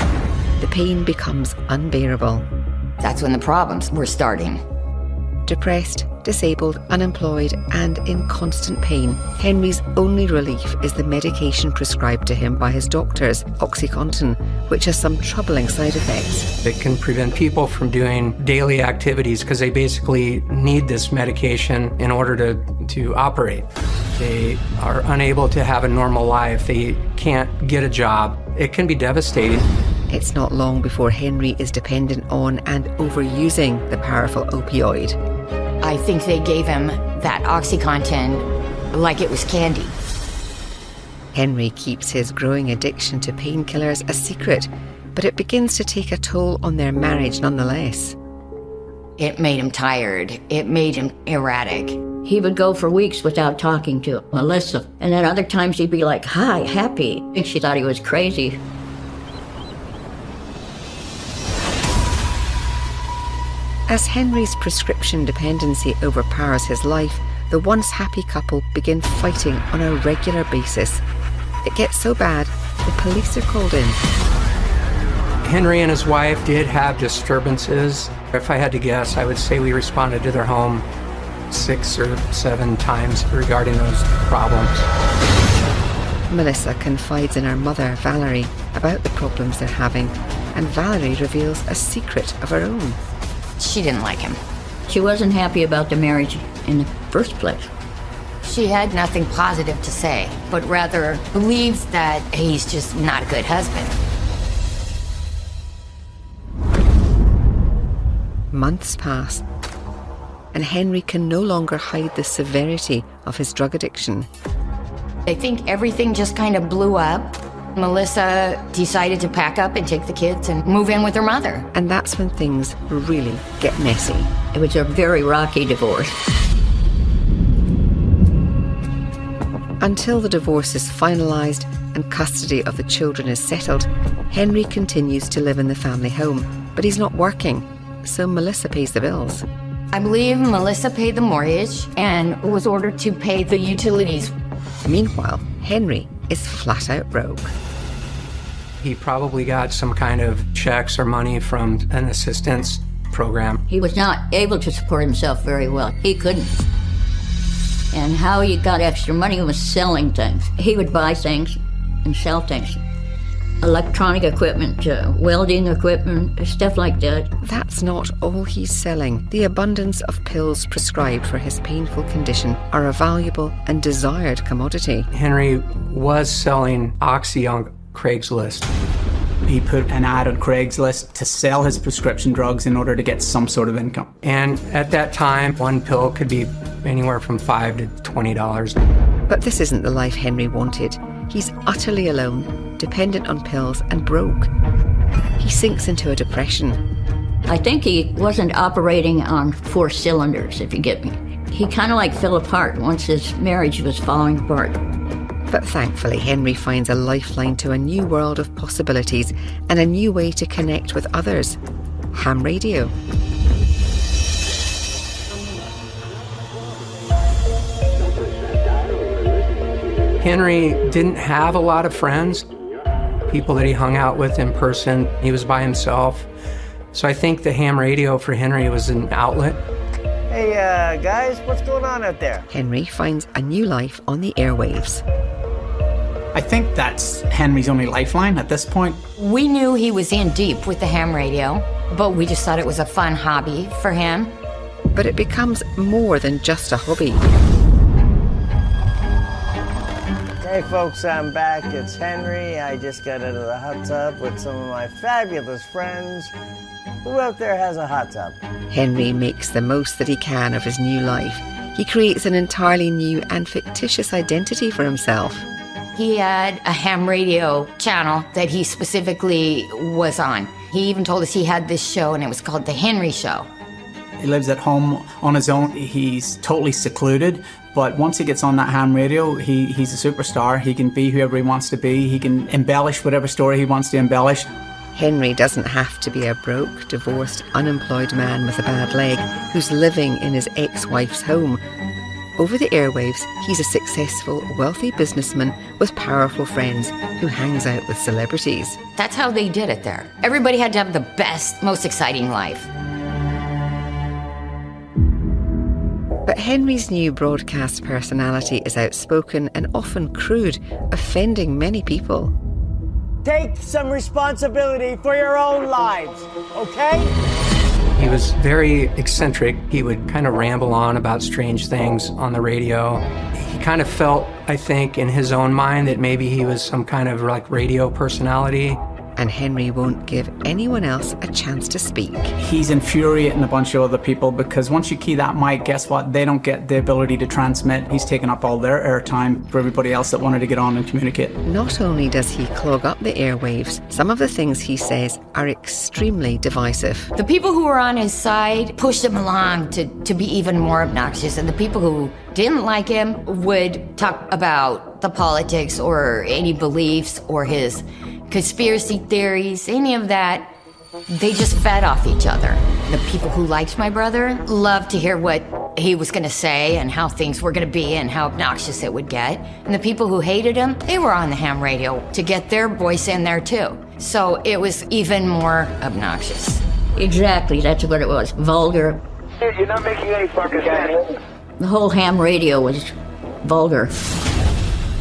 [SPEAKER 22] The pain becomes unbearable.
[SPEAKER 23] That's when the problems were starting.
[SPEAKER 22] Depressed, disabled, unemployed, and in constant pain, Henry's only relief is the medication prescribed to him by his doctors, OxyContin, which has some troubling side effects.
[SPEAKER 1] It can prevent people from doing daily activities because they basically need this medication in order to operate. They are unable to have a normal life. They can't get a job. It can be devastating.
[SPEAKER 22] It's not long before Henry is dependent on and overusing the powerful opioid.
[SPEAKER 23] I think they gave him that OxyContin like it was candy.
[SPEAKER 22] Henry keeps his growing addiction to painkillers a secret, but it begins to take a toll on their marriage nonetheless.
[SPEAKER 23] It made him tired. It made him erratic.
[SPEAKER 7] He would go for weeks without talking to Melissa, and then other times he'd be like, hi, happy. I think she thought he was crazy.
[SPEAKER 22] As Henry's prescription dependency overpowers his life, the once happy couple begin fighting on a regular basis. It gets so bad, the police are called in.
[SPEAKER 1] Henry and his wife did have disturbances. If I had to guess, I would say we responded to their home 6 or 7 times regarding those problems.
[SPEAKER 22] Melissa confides in her mother, Valerie, about the problems they're having, and Valerie reveals a secret of her own.
[SPEAKER 23] She didn't like him.
[SPEAKER 7] She wasn't happy about the marriage in the first place.
[SPEAKER 23] She had nothing positive to say, but rather believes that he's just not a good husband.
[SPEAKER 22] Months pass, and Henry can no longer hide the severity of his drug addiction.
[SPEAKER 23] I think everything just kind of blew up. Melissa decided to pack up and take the kids and move in with her mother.
[SPEAKER 22] And that's when things really get messy.
[SPEAKER 7] It was a very rocky divorce.
[SPEAKER 22] Until the divorce is finalized and custody of the children is settled, Henry continues to live in the family home, but he's not working, so Melissa pays the bills.
[SPEAKER 23] I believe Melissa paid the mortgage and was ordered to pay the utilities.
[SPEAKER 22] Meanwhile, Henry is flat out broke.
[SPEAKER 1] He probably got some kind of checks or money from an assistance program.
[SPEAKER 7] He was not able to support himself very well. He couldn't. And how he got extra money was selling things. He would buy things and sell things. Electronic equipment, welding equipment, stuff like that.
[SPEAKER 22] That's not all he's selling. The abundance of pills prescribed for his painful condition are a valuable and desired commodity.
[SPEAKER 1] Henry was selling Oxy on Craigslist.
[SPEAKER 24] He put an ad on Craigslist to sell his prescription drugs in order to get some sort of income.
[SPEAKER 1] And at that time, one pill could be anywhere from $5 to $20.
[SPEAKER 22] But this isn't the life Henry wanted. He's utterly alone, dependent on pills, and broke. He sinks into a depression.
[SPEAKER 7] I think he wasn't operating on 4 cylinders, if you get me. He kind of like fell apart once his marriage was falling apart.
[SPEAKER 22] But thankfully, Henry finds a lifeline to a new world of possibilities and a new way to connect with others. Ham radio.
[SPEAKER 1] Henry didn't have a lot of friends, people that he hung out with in person. He was by himself. So I think the ham radio for Henry was an outlet.
[SPEAKER 9] Hey, guys, what's going on out there?
[SPEAKER 22] Henry finds a new life on the airwaves.
[SPEAKER 24] I think that's Henry's only lifeline at this point.
[SPEAKER 23] We knew he was in deep with the ham radio, but we just thought it was a fun hobby for him.
[SPEAKER 22] But it becomes more than just a hobby.
[SPEAKER 9] Hey folks, I'm back. It's Henry. I just got out of the hot tub with some of my fabulous friends. Who out there has a hot tub?
[SPEAKER 22] Henry makes the most that he can of his new life. He creates an entirely new and fictitious identity for himself.
[SPEAKER 23] He had a ham radio channel that he specifically was on. He even told us he had this show and it was called The Henry Show.
[SPEAKER 24] He lives at home on his own. He's totally secluded. But once he gets on that ham radio, he's a superstar. He can be whoever he wants to be. He can embellish whatever story he wants to embellish.
[SPEAKER 22] Henry doesn't have to be a broke, divorced, unemployed man with a bad leg who's living in his ex-wife's home. Over the airwaves, he's a successful, wealthy businessman with powerful friends who hangs out with celebrities.
[SPEAKER 23] That's how they did it there. Everybody had to have the best, most exciting life.
[SPEAKER 22] But Henry's new broadcast personality is outspoken and often crude, offending many people.
[SPEAKER 9] Take some responsibility for your own lives, okay?
[SPEAKER 1] He was very eccentric. He would kind of ramble on about strange things on the radio. He kind of felt, I think, in his own mind that maybe he was some kind of like radio personality.
[SPEAKER 22] And Henry won't give anyone else a chance to speak.
[SPEAKER 24] He's infuriating a bunch of other people because once you key that mic, guess what? They don't get the ability to transmit. He's taking up all their airtime for everybody else that wanted to get on and communicate.
[SPEAKER 22] Not only does he clog up the airwaves, some of the things he says are extremely divisive.
[SPEAKER 23] The people who were on his side pushed him along to be even more obnoxious, and the people who didn't like him would talk about the politics or any beliefs or his conspiracy theories, any of that. They just fed off each other. The people who liked my brother loved to hear what he was going to say and how things were going to be and how obnoxious it would get. And the people who hated him, they were on the ham radio to get their voice in there too. So it was even more obnoxious.
[SPEAKER 7] Exactly, that's what it was. Vulgar.
[SPEAKER 12] You're not making any fucking sense.
[SPEAKER 7] The whole ham radio was vulgar.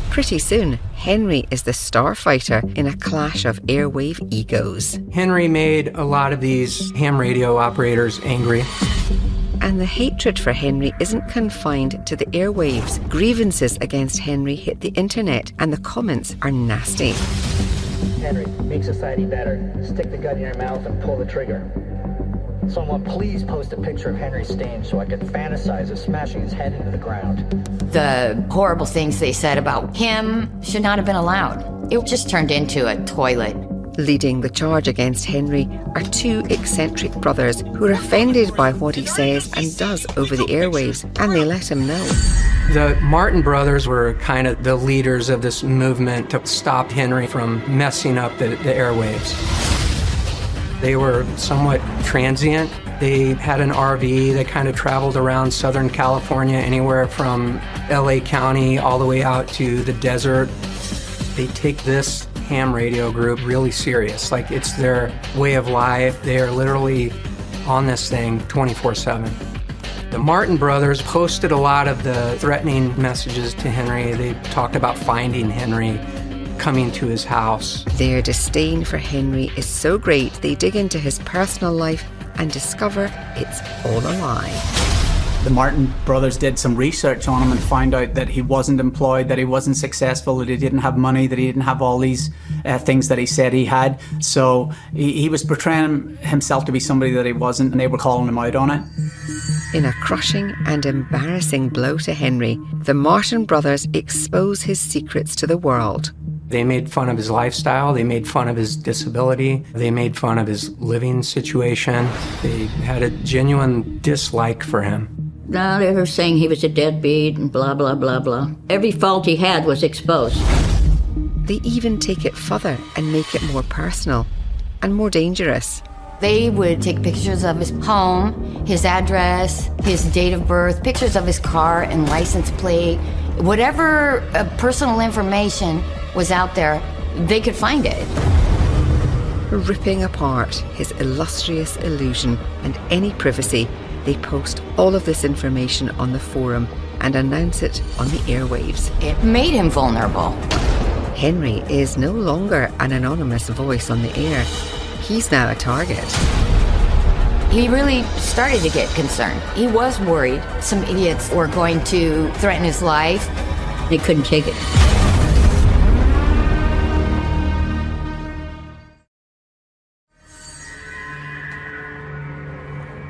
[SPEAKER 22] Pretty soon, Henry is the starfighter in a clash of airwave egos.
[SPEAKER 1] Henry made a lot of these ham radio operators angry.
[SPEAKER 22] And the hatred for Henry isn't confined to the airwaves. Grievances against Henry hit the internet, and the comments are nasty.
[SPEAKER 13] Henry, make society better. Stick the gun in your mouth and pull the trigger. Someone please post a picture of Henry Stain so I can fantasize of smashing his head into the ground.
[SPEAKER 23] The horrible things they said about him should not have been allowed. It just turned into a toilet.
[SPEAKER 22] Leading the charge against Henry are two eccentric brothers who are offended by what he says and does over the airwaves, and they let him know.
[SPEAKER 1] The Martin brothers were kind of the leaders of this movement to stop Henry from messing up the airwaves. They were somewhat transient. They had an RV. They kind of traveled around Southern California, anywhere from LA County all the way out to the desert. They take this ham radio group really serious. Like, it's their way of life. They are literally on this thing 24/7. The Martin brothers posted a lot of the threatening messages to Henry. They talked about finding Henry, coming to his house.
[SPEAKER 22] Their disdain for Henry is so great they dig into his personal life and discover it's all a lie.
[SPEAKER 24] The Martin brothers did some research on him and found out that he wasn't employed, that he wasn't successful, that he didn't have money, that he didn't have all these things that he said he had. So he was portraying himself to be somebody that he wasn't, and they were calling him out on it.
[SPEAKER 22] In a crushing and embarrassing blow to Henry, the Martin brothers expose his secrets to the world.
[SPEAKER 1] They made fun of his lifestyle, they made fun of his disability, they made fun of his living situation. They had a genuine dislike for him.
[SPEAKER 7] Now they were saying he was a deadbeat and blah, blah, blah, blah. Every fault he had was exposed.
[SPEAKER 22] They even take it further and make it more personal and more dangerous.
[SPEAKER 23] They would take pictures of his home, his address, his date of birth, pictures of his car and license plate. Whatever personal information was out there, they could find it.
[SPEAKER 22] Ripping apart his illustrious illusion and any privacy, they post all of this information on the forum and announce it on the airwaves.
[SPEAKER 23] It made him vulnerable.
[SPEAKER 22] Henry is no longer an anonymous voice on the air. He's now a target.
[SPEAKER 23] He really started to get concerned. He was worried some idiots were going to threaten his life.
[SPEAKER 7] They couldn't take it.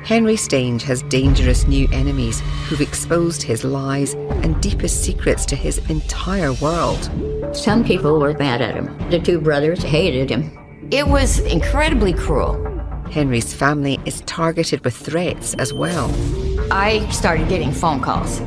[SPEAKER 22] Henry Stange has dangerous new enemies who've exposed his lies and deepest secrets to his entire world.
[SPEAKER 7] Some people were mad at him. The two brothers hated him.
[SPEAKER 23] It was incredibly cruel.
[SPEAKER 22] Henry's family is targeted with threats as well.
[SPEAKER 23] I started getting phone calls.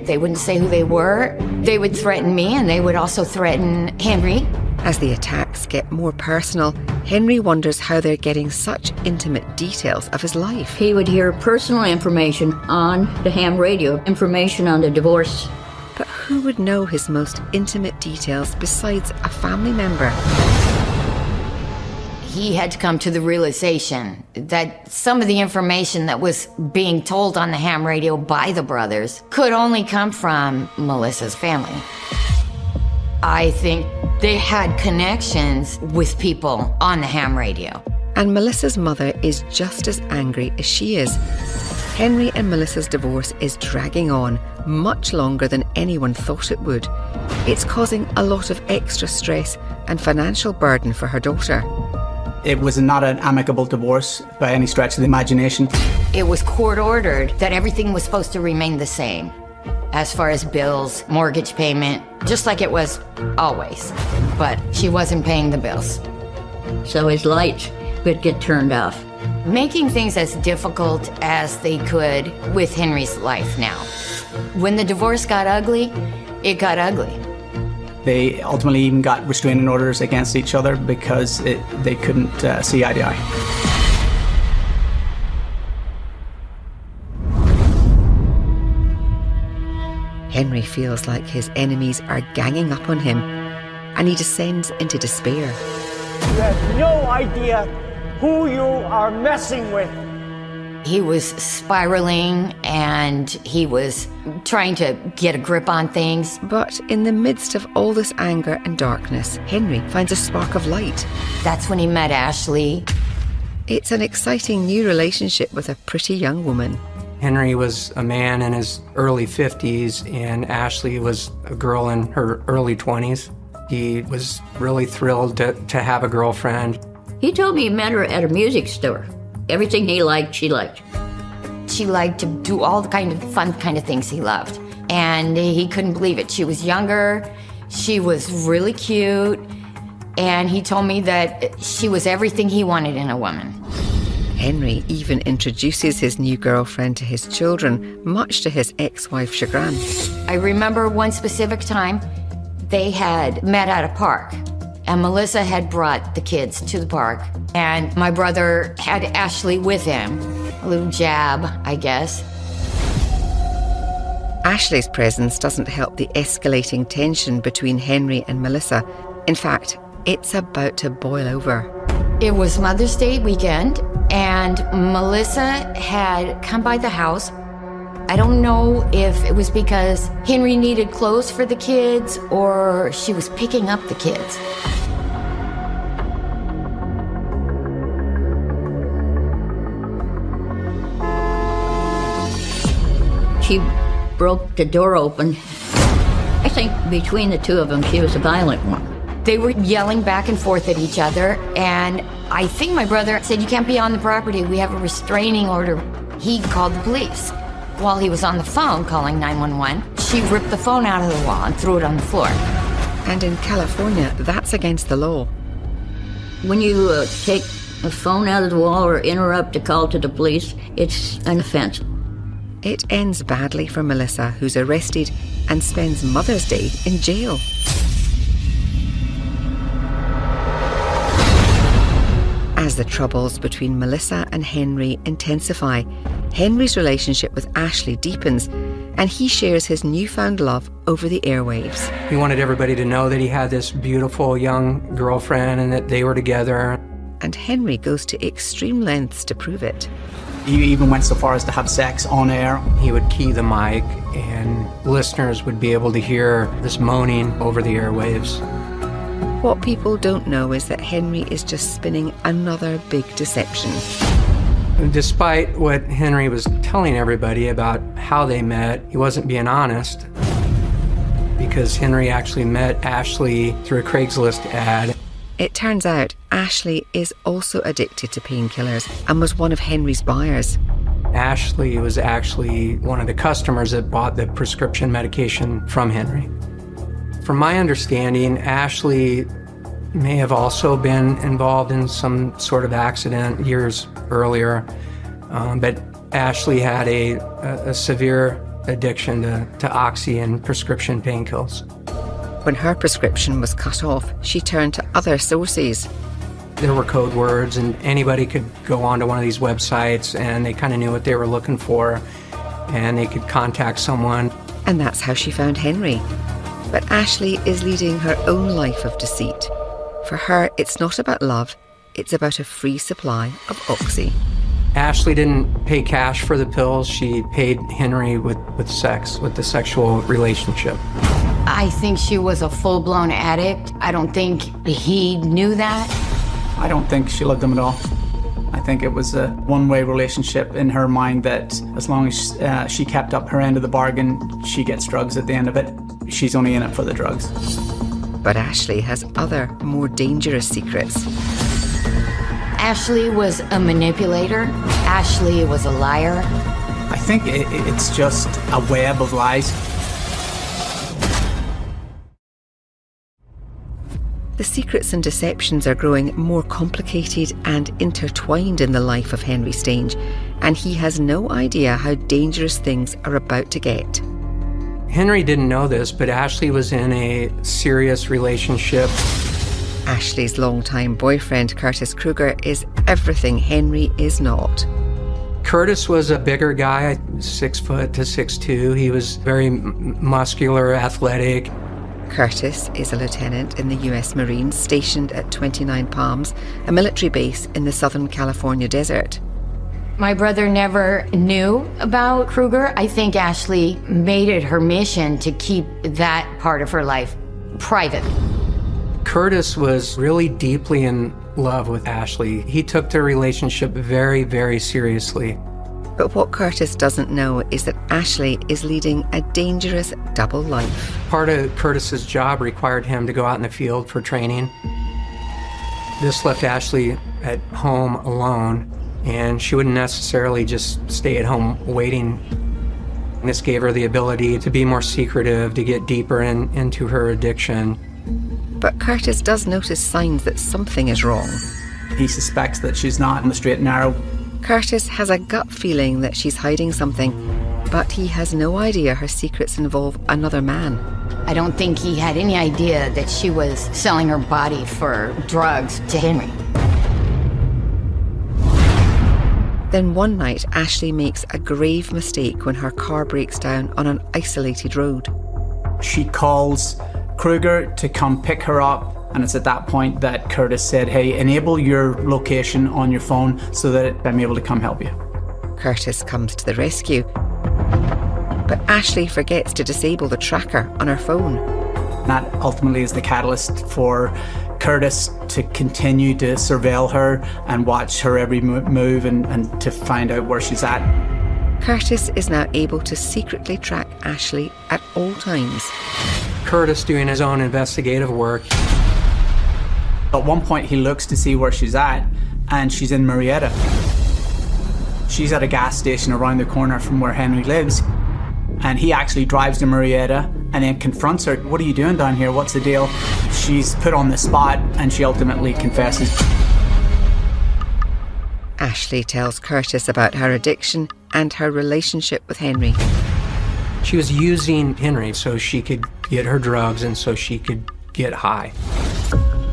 [SPEAKER 23] They wouldn't say who they were. They would threaten me, and they would also threaten Henry.
[SPEAKER 22] As the attacks get more personal, Henry wonders how they're getting such intimate details of his life.
[SPEAKER 7] He would hear personal information on the ham radio, information on the divorce.
[SPEAKER 22] But who would know his most intimate details besides a family member?
[SPEAKER 23] He had to come to the realization that some of the information that was being told on the ham radio by the brothers could only come from Melissa's family. I think they had connections with people on the ham radio.
[SPEAKER 22] And Melissa's mother is just as angry as she is. Henry and Melissa's divorce is dragging on much longer than anyone thought it would. It's causing a lot of extra stress and financial burden for her daughter.
[SPEAKER 24] It was not an amicable divorce by any stretch of the imagination.
[SPEAKER 23] It was court ordered that everything was supposed to remain the same as far as bills, mortgage payment, just like it was always. But she wasn't paying the bills.
[SPEAKER 7] So his lights would get turned off.
[SPEAKER 23] Making things as difficult as they could with Henry's life now. When the divorce got ugly, it got ugly.
[SPEAKER 24] They ultimately even got restraining orders against each other because they couldn't see eye to eye.
[SPEAKER 22] Henry feels like his enemies are ganging up on him, and he descends into despair.
[SPEAKER 9] You have no idea who you are messing with.
[SPEAKER 23] He was spiraling and he was trying to get a grip on things.
[SPEAKER 22] But in the midst of all this anger and darkness, Henry finds a spark of light.
[SPEAKER 23] That's when he met Ashley.
[SPEAKER 22] It's an exciting new relationship with a pretty young woman.
[SPEAKER 1] Henry was a man in his early 50s, and Ashley was a girl in her early 20s. He was really thrilled to have a girlfriend.
[SPEAKER 7] He told me he met her at a music store. Everything he liked, she liked.
[SPEAKER 23] She liked to do all the kind of fun kind of things he loved. And he couldn't believe it. She was younger, she was really cute, and he told me that she was everything he wanted in a woman.
[SPEAKER 22] Henry even introduces his new girlfriend to his children, much to his ex-wife's chagrin.
[SPEAKER 23] I remember one specific time they had met at a park, and Melissa had brought the kids to the park, and my brother had Ashley with him. A little jab, I guess.
[SPEAKER 22] Ashley's presence doesn't help the escalating tension between Henry and Melissa. In fact, it's about to boil over.
[SPEAKER 23] It was Mother's Day weekend, and Melissa had come by the house. I don't know if it was because Henry needed clothes for the kids or she was picking up the kids.
[SPEAKER 7] She broke the door open. I think between the two of them, she was a violent one.
[SPEAKER 23] They were yelling back and forth at each other, and I think my brother said, "You can't be on the property. We have a restraining order." He called the police. While he was on the phone calling 911, she ripped the phone out of the wall and threw it on the floor.
[SPEAKER 22] And in California, that's against the law.
[SPEAKER 7] When you take a phone out of the wall or interrupt a call to the police, it's an offense.
[SPEAKER 22] It ends badly for Melissa, who's arrested and spends Mother's Day in jail. As the troubles between Melissa and Henry intensify, Henry's relationship with Ashley deepens, and he shares his newfound love over the airwaves.
[SPEAKER 1] He wanted everybody to know that he had this beautiful young girlfriend and that they were together.
[SPEAKER 22] And Henry goes to extreme lengths to prove it.
[SPEAKER 1] He even went so far as to have sex on air. He would key the mic, and listeners would be able to hear this moaning over the airwaves.
[SPEAKER 22] What people don't know is that Henry is just spinning another big deception.
[SPEAKER 1] Despite what Henry was telling everybody about how they met, he wasn't being honest, because Henry actually met Ashley through a Craigslist ad.
[SPEAKER 22] It turns out Ashley is also addicted to painkillers and was one of Henry's buyers.
[SPEAKER 1] Ashley was actually one of the customers that bought the prescription medication from Henry. From my understanding, Ashley may have also been involved in some sort of accident years earlier, but Ashley had a severe addiction to oxy and prescription painkillers.
[SPEAKER 22] When her prescription was cut off, she turned to other sources.
[SPEAKER 1] There were code words, and anybody could go onto one of these websites and they kind of knew what they were looking for, and they could contact someone.
[SPEAKER 22] And that's how she found Henry. But Ashley is leading her own life of deceit. For her, it's not about love, it's about a free supply of Oxy.
[SPEAKER 1] Ashley didn't pay cash for the pills. She paid Henry with sex, with the sexual relationship.
[SPEAKER 23] I think she was a full-blown addict. I don't think he knew that.
[SPEAKER 24] I don't think she loved him at all. I think it was a one-way relationship in her mind that as long as she kept up her end of the bargain, she gets drugs at the end of it. She's only in it for the drugs.
[SPEAKER 22] But Ashley has other, more dangerous secrets.
[SPEAKER 23] Ashley was a manipulator. Ashley was a liar.
[SPEAKER 24] I think it's just a web of lies.
[SPEAKER 22] The secrets and deceptions are growing more complicated and intertwined in the life of Henry Stange, and he has no idea how dangerous things are about to get.
[SPEAKER 1] Henry didn't know this, but Ashley was in a serious relationship.
[SPEAKER 22] Ashley's longtime boyfriend, Curtis Kruger, is everything Henry is not.
[SPEAKER 1] Curtis was a bigger guy, 6 foot to 6'2". He was very muscular, athletic.
[SPEAKER 22] Curtis is a lieutenant in the US Marines stationed at 29 Palms, a military base in the Southern California desert.
[SPEAKER 23] My brother never knew about Kruger. I think Ashley made it her mission to keep that part of her life private.
[SPEAKER 1] Curtis was really deeply in love with Ashley. He took their relationship very, very seriously.
[SPEAKER 22] But what Curtis doesn't know is that Ashley is leading a dangerous double life.
[SPEAKER 1] Part of Curtis's job required him to go out in the field for training. This left Ashley at home alone, and she wouldn't necessarily just stay at home waiting. This gave her the ability to be more secretive, to get deeper into her addiction.
[SPEAKER 22] But Curtis does notice signs that something is wrong.
[SPEAKER 24] He suspects that she's not on the straight and narrow.
[SPEAKER 22] Curtis has a gut feeling that she's hiding something, but he has no idea her secrets involve another man.
[SPEAKER 23] I don't think he had any idea that she was selling her body for drugs to Henry.
[SPEAKER 22] Then one night, Ashley makes a grave mistake when her car breaks down on an isolated road.
[SPEAKER 24] She calls Kruger to come pick her up, and it's at that point that Curtis said, "Hey, enable your location on your phone so that I'm able to come help you."
[SPEAKER 22] Curtis comes to the rescue, but Ashley forgets to disable the tracker on her phone.
[SPEAKER 24] That ultimately is the catalyst for Curtis to continue to surveil her and watch her every move and to find out where she's at.
[SPEAKER 22] Curtis is now able to secretly track Ashley at all times.
[SPEAKER 1] Curtis doing his own investigative work.
[SPEAKER 24] At one point he looks to see where she's at, and she's in Marietta. She's at a gas station around the corner from where Henry lives, and he actually drives to Marietta and then confronts her. "What are you doing down here? What's the deal?" She's put on the spot, and she ultimately confesses.
[SPEAKER 22] Ashley tells Curtis about her addiction and her relationship with Henry.
[SPEAKER 1] She was using Henry so she could get her drugs and so she could get high.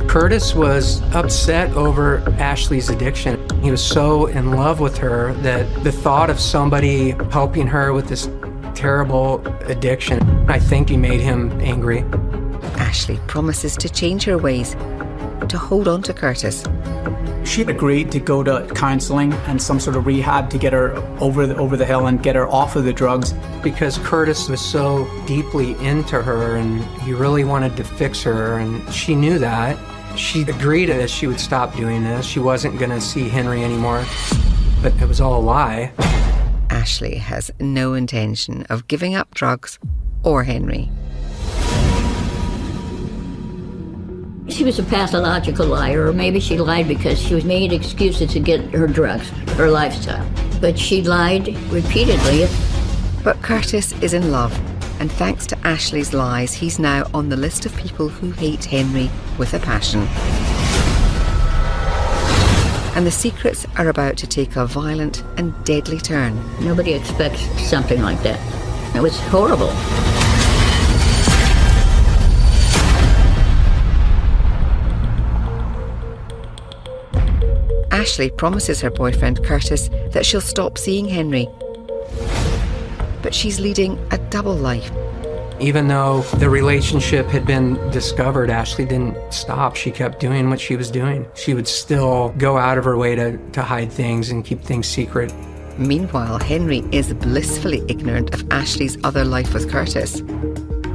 [SPEAKER 1] Curtis was upset over Ashley's addiction. He was so in love with her that the thought of somebody helping her with this terrible addiction, I think he made him angry.
[SPEAKER 22] Ashley promises to change her ways, to hold on to Curtis.
[SPEAKER 24] She'd agreed to go to counseling and some sort of rehab to get her over the hill and get her off of the drugs. Because Curtis was so deeply into her and he really wanted to fix her, and she knew that. She agreed that she would stop doing this. She wasn't going to see Henry anymore, but it was all a lie.
[SPEAKER 22] Ashley has no intention of giving up drugs or Henry.
[SPEAKER 7] She was a pathological liar, or maybe she lied because she made excuses to get her drugs, her lifestyle. But she lied repeatedly.
[SPEAKER 22] But Curtis is in love, and thanks to Ashley's lies, he's now on the list of people who hate Henry with a passion. And the secrets are about to take a violent and deadly turn.
[SPEAKER 7] Nobody expects something like that. It was horrible.
[SPEAKER 22] Ashley promises her boyfriend Curtis that she'll stop seeing Henry. But she's leading a double life.
[SPEAKER 1] Even though the relationship had been discovered, Ashley didn't stop. She kept doing what she was doing. She would still go out of her way to hide things and keep things secret.
[SPEAKER 22] Meanwhile, Henry is blissfully ignorant of Ashley's other life with Curtis.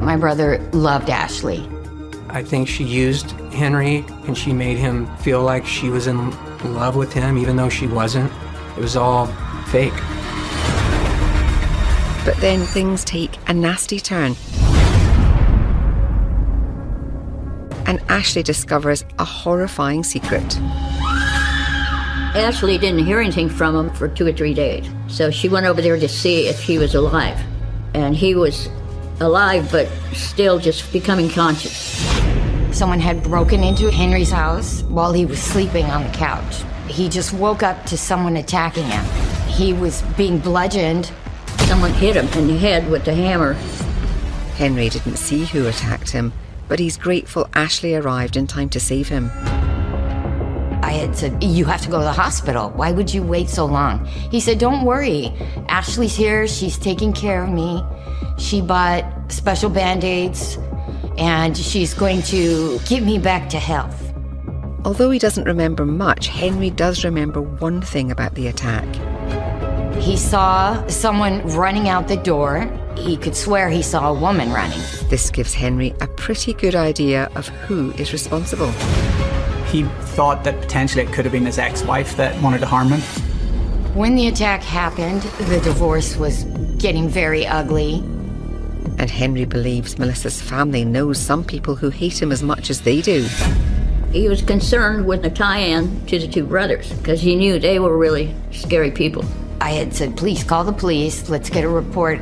[SPEAKER 23] My brother loved Ashley.
[SPEAKER 1] I think she used Henry and she made him feel like she was in love with him, even though she wasn't. It was all fake.
[SPEAKER 22] But then things take a nasty turn. And Ashley discovers a horrifying secret.
[SPEAKER 7] Ashley didn't hear anything from him for 2 or 3 days. So she went over there to see if he was alive. And he was alive, but still just becoming conscious.
[SPEAKER 23] Someone had broken into Henry's house while he was sleeping on the couch. He just woke up to someone attacking him. He was being bludgeoned.
[SPEAKER 7] Someone hit him in the head with the hammer.
[SPEAKER 22] Henry didn't see who attacked him, but he's grateful Ashley arrived in time to save him.
[SPEAKER 23] I had said, you have to go to the hospital. Why would you wait so long? He said, don't worry. Ashley's here. She's taking care of me. She bought special Band-Aids, and she's going to get me back to health.
[SPEAKER 22] Although he doesn't remember much, Henry does remember one thing about the attack.
[SPEAKER 23] He saw someone running out the door. He could swear he saw a woman running.
[SPEAKER 22] This gives Henry a pretty good idea of who is responsible.
[SPEAKER 24] He thought that potentially it could have been his ex-wife that wanted to harm him.
[SPEAKER 23] When the attack happened, the divorce was getting very ugly.
[SPEAKER 22] And Henry believes Melissa's family knows some people who hate him as much as they do.
[SPEAKER 7] He was concerned with the tie-in to the 2 brothers because he knew they were really scary people.
[SPEAKER 23] I had said, please call the police, let's get a report.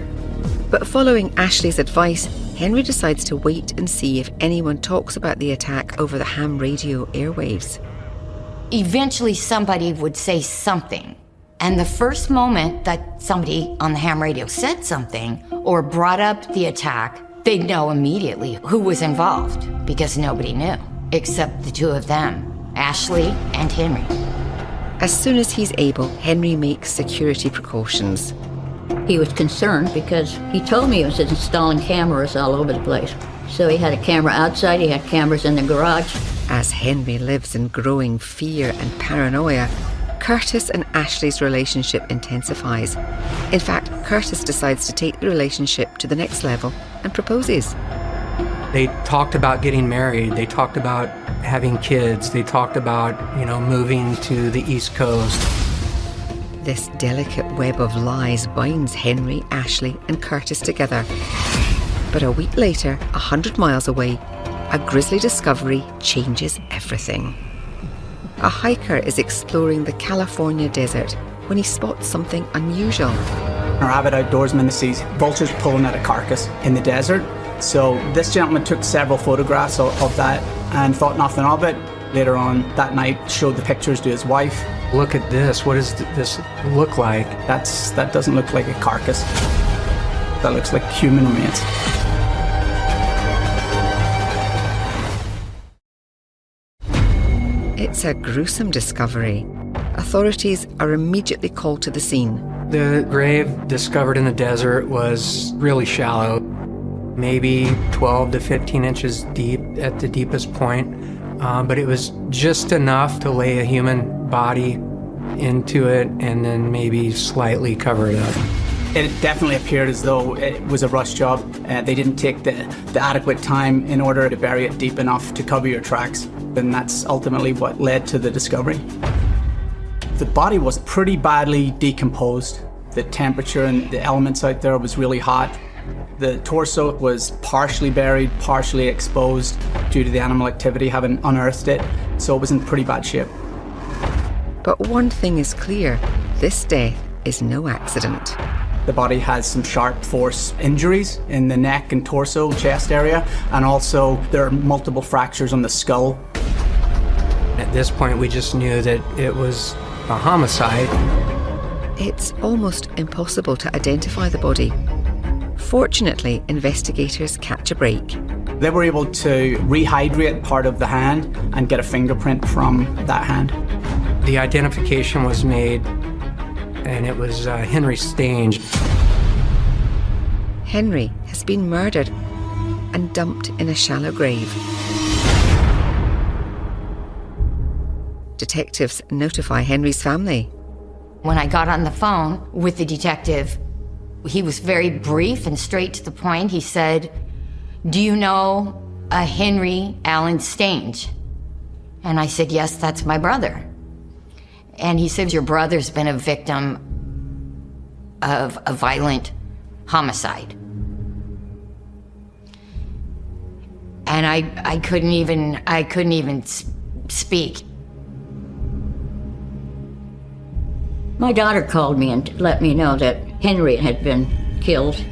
[SPEAKER 22] But following Ashley's advice, Henry decides to wait and see if anyone talks about the attack over the ham radio airwaves.
[SPEAKER 23] Eventually somebody would say something. And the first moment that somebody on the ham radio said something or brought up the attack, they'd know immediately who was involved because nobody knew, except the 2 of them, Ashley and Henry.
[SPEAKER 22] As soon as he's able, Henry makes security precautions.
[SPEAKER 7] He was concerned because he told me he was installing cameras all over the place. So he had a camera outside, he had cameras in the garage.
[SPEAKER 22] As Henry lives in growing fear and paranoia, Curtis and Ashley's relationship intensifies. In fact, Curtis decides to take the relationship to the next level and proposes.
[SPEAKER 1] They talked about getting married. They talked about having kids. They talked about, moving to the East Coast.
[SPEAKER 22] This delicate web of lies binds Henry, Ashley, and Curtis together. But a week later, 100 miles away, a grisly discovery changes everything. A hiker is exploring the California desert when he spots something unusual.
[SPEAKER 1] Our avid outdoorsman sees vultures pulling at a carcass in the desert. So this gentleman took several photographs of that and thought nothing of it. Later on that night, showed the pictures to his wife. Look at this. What does this look like? That doesn't look like a carcass. That looks like human remains.
[SPEAKER 22] It's a gruesome discovery. Authorities are immediately called to the scene.
[SPEAKER 1] The grave discovered in the desert was really shallow, maybe 12 to 15 inches deep at the deepest point, but it was just enough to lay a human body into it and then maybe slightly cover it up.
[SPEAKER 24] It definitely appeared as though it was a rush job. They didn't take the adequate time in order to bury it deep enough to cover your tracks, and that's ultimately what led to the discovery. The body was pretty badly decomposed. The temperature and the elements out there was really hot. The torso was partially buried, partially exposed due to the animal activity having unearthed it, so it was in pretty bad shape.
[SPEAKER 22] But one thing is clear, this death is no accident.
[SPEAKER 24] The body has some sharp force injuries in the neck and torso, chest area, and also there are multiple fractures on the skull.
[SPEAKER 1] At this point, we just knew that it was a homicide.
[SPEAKER 22] It's almost impossible to identify the body. Fortunately, investigators catch a break.
[SPEAKER 24] They were able to rehydrate part of the hand and get a fingerprint from that hand.
[SPEAKER 1] The identification was made, and it was Henry Stange.
[SPEAKER 22] Henry has been murdered and dumped in a shallow grave. Detectives notify Henry's family.
[SPEAKER 23] When I got on the phone with the detective, he was very brief and straight to the point. He said, "Do you know a Henry Allen Stange?" And I said, "Yes, that's my brother." And he said, "Your brother's been a victim of a violent homicide." And I couldn't even speak.
[SPEAKER 7] My daughter called me and let me know that Henry had been killed.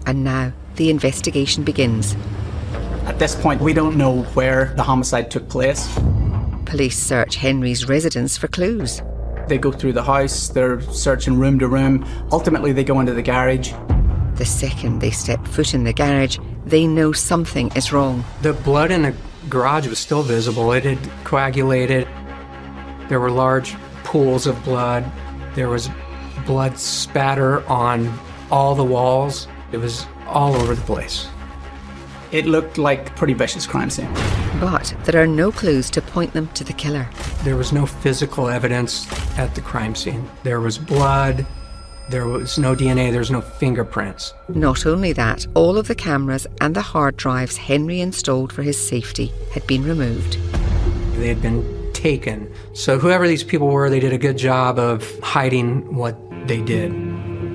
[SPEAKER 22] And now the investigation begins.
[SPEAKER 24] At this point, we don't know where the homicide took place.
[SPEAKER 22] Police search Henry's residence for clues.
[SPEAKER 24] They go through the house, they're searching room to room. Ultimately, they go into the garage.
[SPEAKER 22] The second they step foot in the garage, they know something is wrong.
[SPEAKER 1] The blood in the garage was still visible. It had coagulated. There were large pools of blood. There was blood spatter on all the walls. It was all over the place.
[SPEAKER 24] It looked like a pretty vicious crime scene.
[SPEAKER 22] But there are no clues to point them to the killer.
[SPEAKER 1] There was no physical evidence at the crime scene. There was blood. There was no DNA. There was no fingerprints.
[SPEAKER 22] Not only that, all of the cameras and the hard drives Henry installed for his safety had been removed.
[SPEAKER 1] They had been taken. So whoever these people were, they did a good job of hiding what they did.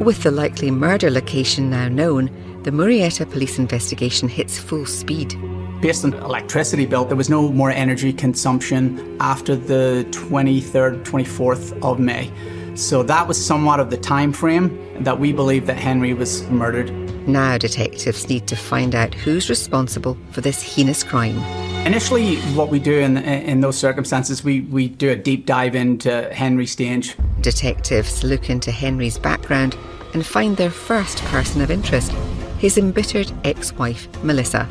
[SPEAKER 22] With the likely murder location now known, the Murrieta police investigation hits full speed.
[SPEAKER 24] Based on electricity bill, there was no more energy consumption after the 23rd, 24th of May. So that was somewhat of the time frame that we believe that Henry was murdered.
[SPEAKER 22] Now detectives need to find out who's responsible for this heinous crime.
[SPEAKER 24] Initially, what we do in those circumstances, we do a deep dive into Henry Stange.
[SPEAKER 22] Detectives look into Henry's background and find their first person of interest, his embittered ex-wife, Melissa.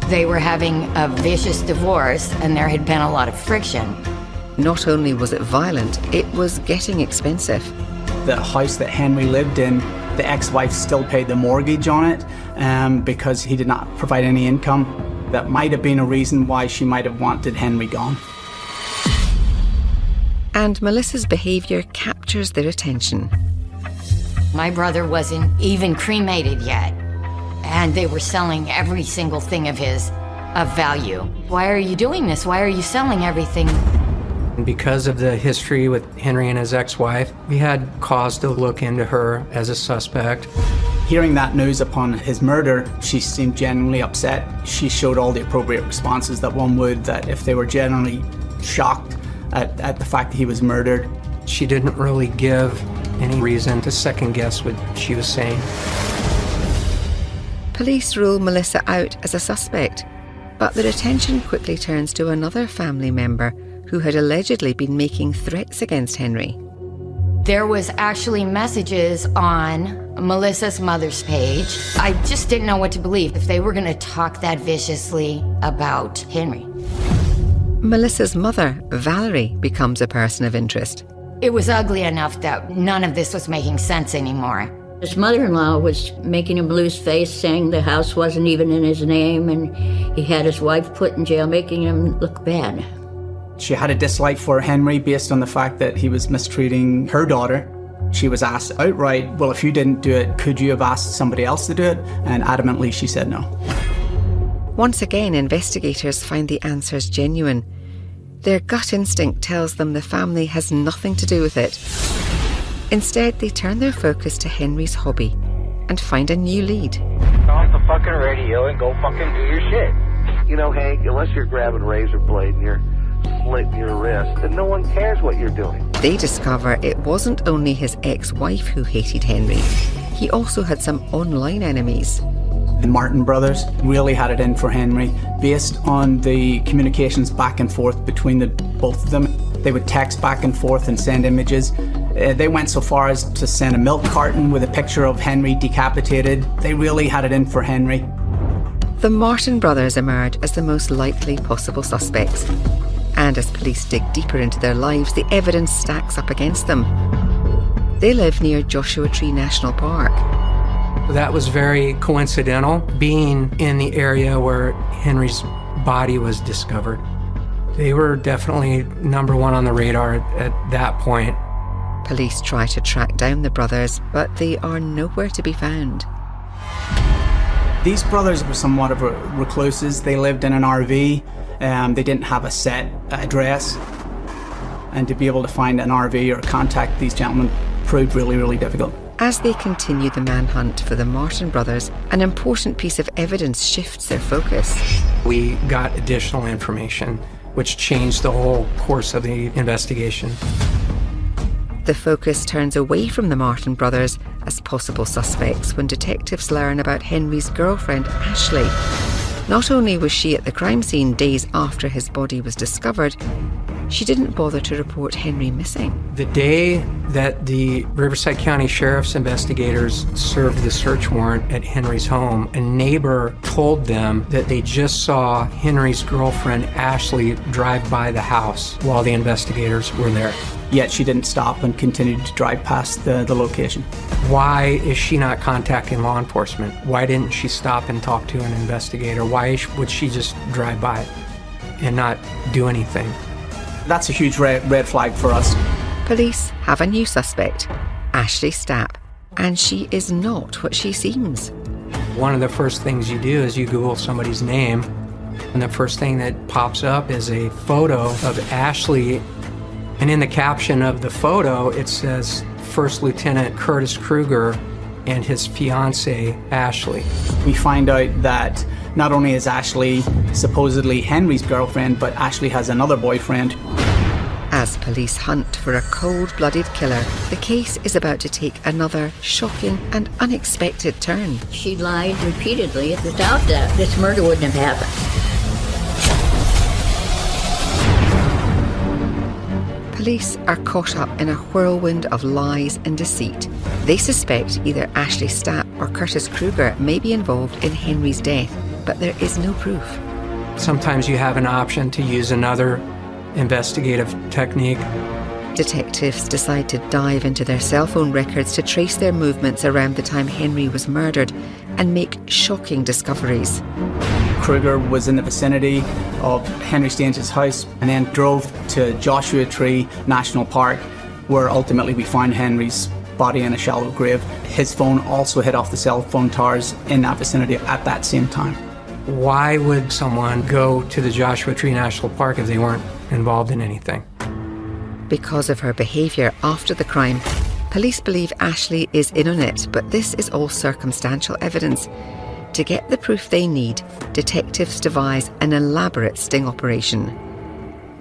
[SPEAKER 23] They were having a vicious divorce, and there had been a lot of friction.
[SPEAKER 22] Not only was it violent, it was getting expensive.
[SPEAKER 24] The house that Henry lived in, the ex-wife still paid the mortgage on it because he did not provide any income. That might have been a reason why she might have wanted Henry gone.
[SPEAKER 22] And Melissa's behaviour captures their attention.
[SPEAKER 23] My brother wasn't even cremated yet, and they were selling every single thing of his of value. Why are you doing this? Why are you selling everything?
[SPEAKER 1] And because of the history with Henry and his ex-wife, we had cause to look into her as a suspect.
[SPEAKER 24] Hearing that news upon his murder, she seemed genuinely upset. She showed all the appropriate responses that one would, that if they were genuinely shocked at the fact that he was murdered.
[SPEAKER 1] She didn't really give any reason to second guess what she was saying.
[SPEAKER 22] Police rule Melissa out as a suspect, but their attention quickly turns to another family member who had allegedly been making threats against Henry.
[SPEAKER 23] There was actually messages on Melissa's mother's page. I just didn't know what to believe, if they were going to talk that viciously about Henry.
[SPEAKER 22] Melissa's mother, Valerie, becomes a person of interest.
[SPEAKER 23] It was ugly enough that none of this was making sense anymore.
[SPEAKER 7] His mother-in-law was making him lose face, saying the house wasn't even in his name, and he had his wife put in jail, making him look bad.
[SPEAKER 24] She had a dislike for Henry based on the fact that he was mistreating her daughter. She was asked outright, well, if you didn't do it, could you have asked somebody else to do it? And adamantly, she said no.
[SPEAKER 22] Once again, investigators find the answers genuine. Their gut instinct tells them the family has nothing to do with it. Instead, they turn their focus to Henry's hobby and find a new lead.
[SPEAKER 12] Turn off the fucking radio and go fucking do your shit. You know, Hank, unless you're grabbing a razor blade and you're slitting your wrist, then no one cares what you're doing.
[SPEAKER 22] They discover it wasn't only his ex-wife who hated Henry. He also had some online enemies.
[SPEAKER 24] The Martin brothers really had it in for Henry based on the communications back and forth between both of them. They would text back and forth and send images. They went so far as to send a milk carton with a picture of Henry decapitated. They really had it in for Henry.
[SPEAKER 22] The Martin brothers emerge as the most likely possible suspects. And as police dig deeper into their lives, the evidence stacks up against them. They live near Joshua Tree National Park.
[SPEAKER 1] That was very coincidental, being in the area where Henry's body was discovered. They were definitely number one on the radar at that point.
[SPEAKER 22] Police try to track down the brothers, but they are nowhere to be found.
[SPEAKER 24] These brothers were somewhat of recluses. They lived in an RV. They didn't have a set address. And to be able to find an RV or contact these gentlemen proved really, really difficult.
[SPEAKER 22] As they continue the manhunt for the Martin brothers, an important piece of evidence shifts their focus.
[SPEAKER 1] We got additional information, which changed the whole course of the investigation.
[SPEAKER 22] The focus turns away from the Martin brothers as possible suspects when detectives learn about Henry's girlfriend, Ashley. Not only was she at the crime scene days after his body was discovered, she didn't bother to report Henry missing.
[SPEAKER 1] The day that the Riverside County Sheriff's investigators served the search warrant at Henry's home, a neighbor told them that they just saw Henry's girlfriend, Ashley, drive by the house while the investigators were there.
[SPEAKER 24] Yet she didn't stop and continued to drive past the location.
[SPEAKER 1] Why is she not contacting law enforcement? Why didn't she stop and talk to an investigator? Why would she just drive by and not do anything?
[SPEAKER 24] That's a huge red flag for us.
[SPEAKER 22] Police have a new suspect, Ashley Stapp, and she is not what she seems.
[SPEAKER 1] One of the first things you do is you Google somebody's name, and the first thing that pops up is a photo of Ashley, and in the caption of the photo it says First Lieutenant Curtis Kruger and his fiancée, Ashley.
[SPEAKER 24] We find out that not only is Ashley supposedly Henry's girlfriend, but Ashley has another boyfriend.
[SPEAKER 22] As police hunt for a cold-blooded killer, the case is about to take another shocking and unexpected turn.
[SPEAKER 7] She lied repeatedly. Without that, this murder wouldn't have happened.
[SPEAKER 22] Police are caught up in a whirlwind of lies and deceit. They suspect either Ashley Stapp or Curtis Kruger may be involved in Henry's death, but there is no proof.
[SPEAKER 1] Sometimes you have an option to use another investigative technique.
[SPEAKER 22] Detectives decide to dive into their cell phone records to trace their movements around the time Henry was murdered and make shocking discoveries.
[SPEAKER 24] Kruger was in the vicinity of Henry Stange's house and then drove to Joshua Tree National Park, where ultimately we found Henry's body in a shallow grave. His phone also hit off the cell phone towers in that vicinity at that same time.
[SPEAKER 1] Why would someone go to the Joshua Tree National Park if they weren't involved in anything?
[SPEAKER 22] Because of her behaviour after the crime, police believe Ashley is in on it, but this is all circumstantial evidence. To get the proof they need, detectives devise an elaborate sting operation.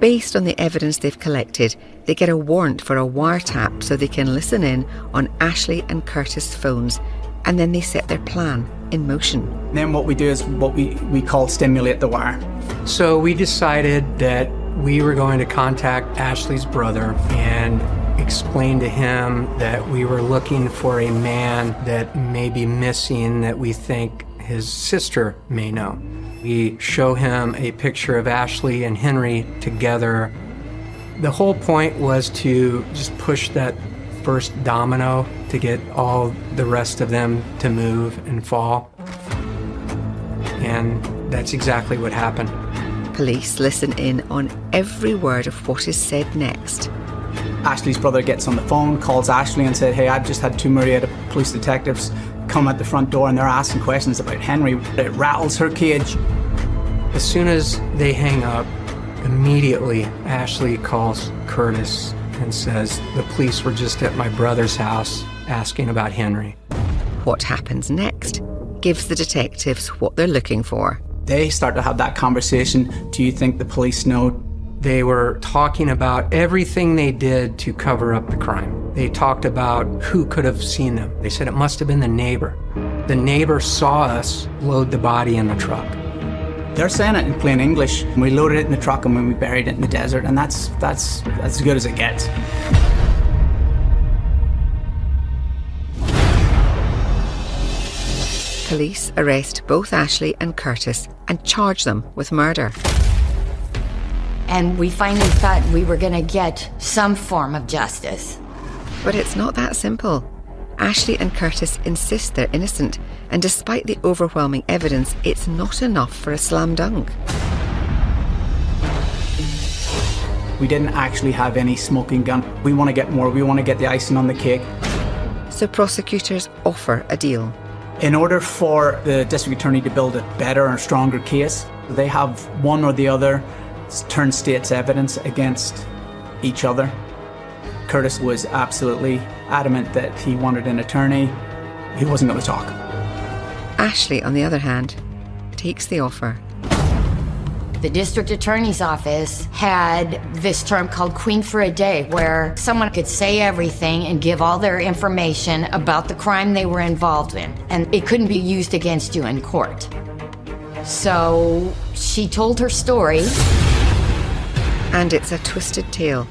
[SPEAKER 22] Based on the evidence they've collected, they get a warrant for a wiretap so they can listen in on Ashley and Curtis' phones, and then they set their plan in motion.
[SPEAKER 24] Then what we do is what we call stimulate the wire.
[SPEAKER 1] So we decided that we were going to contact Ashley's brother and explain to him that we were looking for a man that may be missing that we think his sister may know. We show him a picture of Ashley and Henry together. The whole point was to just push that first domino to get all the rest of them to move and fall. And that's exactly what happened.
[SPEAKER 22] Police listen in on every word of what is said next.
[SPEAKER 24] Ashley's brother gets on the phone, calls Ashley and said, "Hey, I've just had two Marietta police detectives come at the front door and they're asking questions about Henry." It rattles her cage.
[SPEAKER 1] As soon as they hang up, immediately Ashley calls Curtis and says, "The police were just at my brother's house asking about Henry."
[SPEAKER 22] What happens next gives the detectives what they're looking for.
[SPEAKER 24] They start to have that conversation. Do you think the police know?
[SPEAKER 1] They were talking about everything they did to cover up the crime. They talked about who could have seen them. They said it must have been the neighbor. The neighbor saw us load the body in the truck.
[SPEAKER 24] They're saying it in plain English. We loaded it in the truck and when we buried it in the desert, and that's as good as it gets.
[SPEAKER 22] police arrest both Ashley and Curtis and charge them with murder.
[SPEAKER 23] And we finally thought we were going to get some form of justice.
[SPEAKER 22] But it's not that simple. Ashley and Curtis insist they're innocent, and despite the overwhelming evidence, it's not enough for a slam dunk.
[SPEAKER 24] We didn't actually have any smoking gun. We want to get more. We want to get the icing on the cake.
[SPEAKER 22] So prosecutors offer a deal.
[SPEAKER 24] In order for the district attorney to build a better and stronger case, they have one or the other turn state's evidence against each other. Curtis was absolutely adamant that he wanted an attorney. He wasn't going to talk.
[SPEAKER 22] Ashley, on the other hand, takes the offer.
[SPEAKER 23] The district attorney's office had this term called Queen for a Day, where someone could say everything and give all their information about the crime they were involved in, and it couldn't be used against you in court. So she told her story.
[SPEAKER 22] And it's a twisted tale.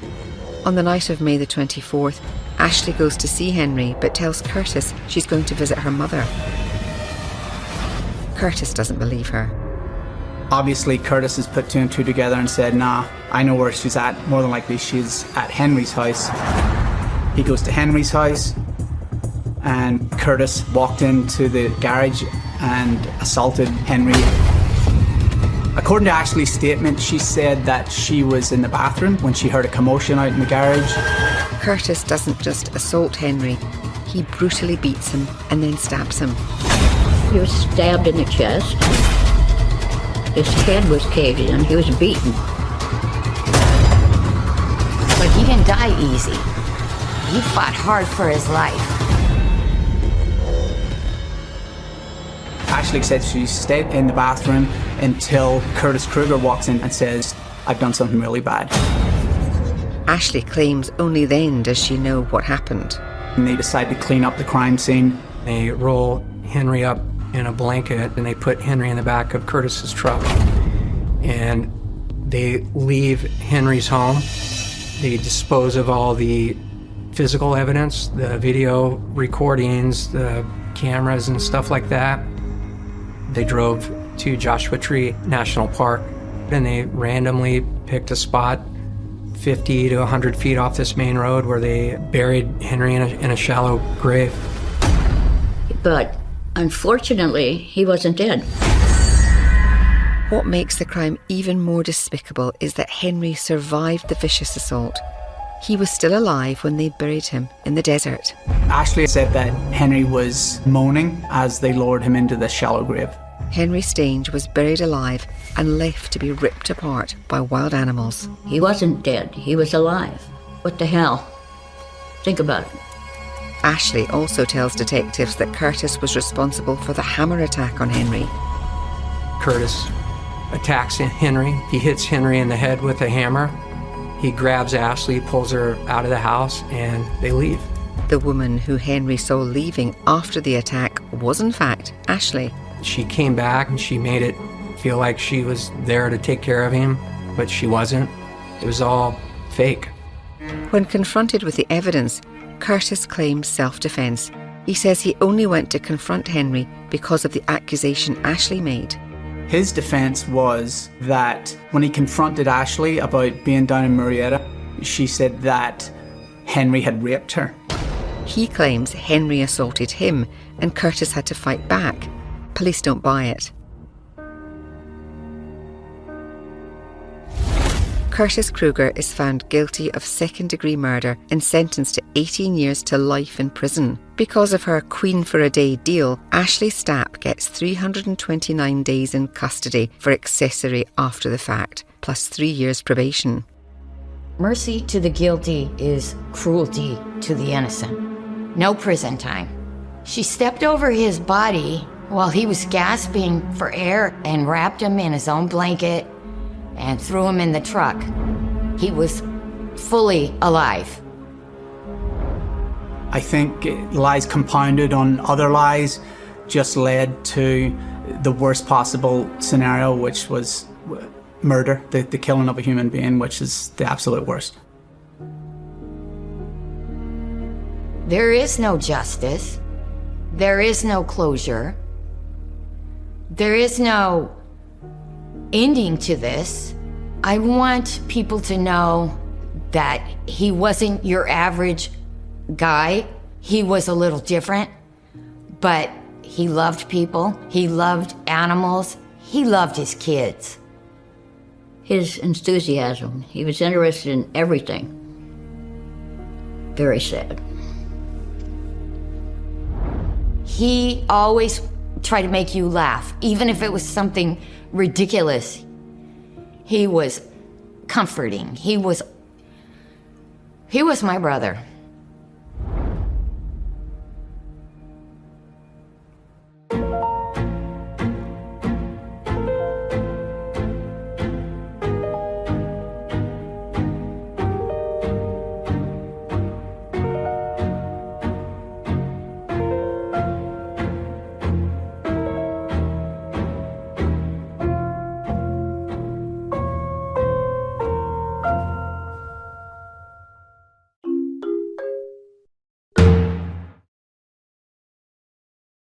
[SPEAKER 22] On the night of May the 24th, Ashley goes to see Henry but tells Curtis she's going to visit her mother. Curtis doesn't believe her.
[SPEAKER 24] Obviously, Curtis has put two and two together and said, nah, I know where she's at. More than likely, she's at Henry's house. He goes to Henry's house, and Curtis walked into the garage and assaulted Henry. According to Ashley's statement, she said that she was in the bathroom when she heard a commotion out in the garage.
[SPEAKER 22] Curtis doesn't just assault Henry, he brutally beats him and then stabs him.
[SPEAKER 7] He was stabbed in the chest. His head was caved in. He was beaten.
[SPEAKER 23] But he didn't die easy. He fought hard for his life.
[SPEAKER 24] Ashley said she stayed in the bathroom until Curtis Kruger walks in and says, I've done something really bad.
[SPEAKER 22] Ashley claims only then does she know what happened.
[SPEAKER 1] And they decide to clean up the crime scene. They roll Henry up in a blanket and they put Henry in the back of Curtis's truck. And they leave Henry's home. They dispose of all the physical evidence, the video recordings, the cameras and stuff like that. They drove to Joshua Tree National Park and they randomly picked a spot 50 to 100 feet off this main road where they buried Henry in a shallow grave.
[SPEAKER 7] But unfortunately, he wasn't dead.
[SPEAKER 22] What makes the crime even more despicable is that Henry survived the vicious assault. He was still alive when they buried him in the desert.
[SPEAKER 24] Ashley said that Henry was moaning as they lowered him into the shallow grave.
[SPEAKER 22] Henry Stange was buried alive and left to be ripped apart by wild animals.
[SPEAKER 7] He wasn't dead. He was alive. What the hell? Think about it.
[SPEAKER 22] Ashley also tells detectives that Curtis was responsible for the hammer attack on Henry.
[SPEAKER 1] Curtis attacks Henry. He hits Henry in the head with a hammer. He grabs Ashley, pulls her out of the house, and they leave.
[SPEAKER 22] The woman who Henry saw leaving after the attack was in fact Ashley.
[SPEAKER 1] She came back and she made it feel like she was there to take care of him, but she wasn't. It was all fake.
[SPEAKER 22] When confronted with the evidence, Curtis claims self-defense. He says he only went to confront Henry because of the accusation Ashley made.
[SPEAKER 24] His defense was that when he confronted Ashley about being down in Marietta, she said that Henry had raped her.
[SPEAKER 22] He claims Henry assaulted him and Curtis had to fight back. Police don't buy it. Curtis Kruger is found guilty of second-degree murder and sentenced to 18 years to life in prison. Because of her Queen for a Day deal, Ashley Stapp gets 329 days in custody for accessory after the fact, plus 3 years probation.
[SPEAKER 23] Mercy to the guilty is cruelty to the innocent. No prison time. She stepped over his body while he was gasping for air and wrapped him in his own blanket and threw him in the truck. He was fully alive.
[SPEAKER 24] I think lies compounded on other lies just led to the worst possible scenario, which was murder, the killing of a human being, which is the absolute worst.
[SPEAKER 23] There is no justice. There is no closure. There is no ending to this. I want people to know that he wasn't your average guy. He was a little different, but he loved people, he loved animals, he loved his kids.
[SPEAKER 7] His enthusiasm, he was interested in everything. Very sad.
[SPEAKER 23] He always tried to make you laugh, even if it was something ridiculous. He was comforting. He was my brother.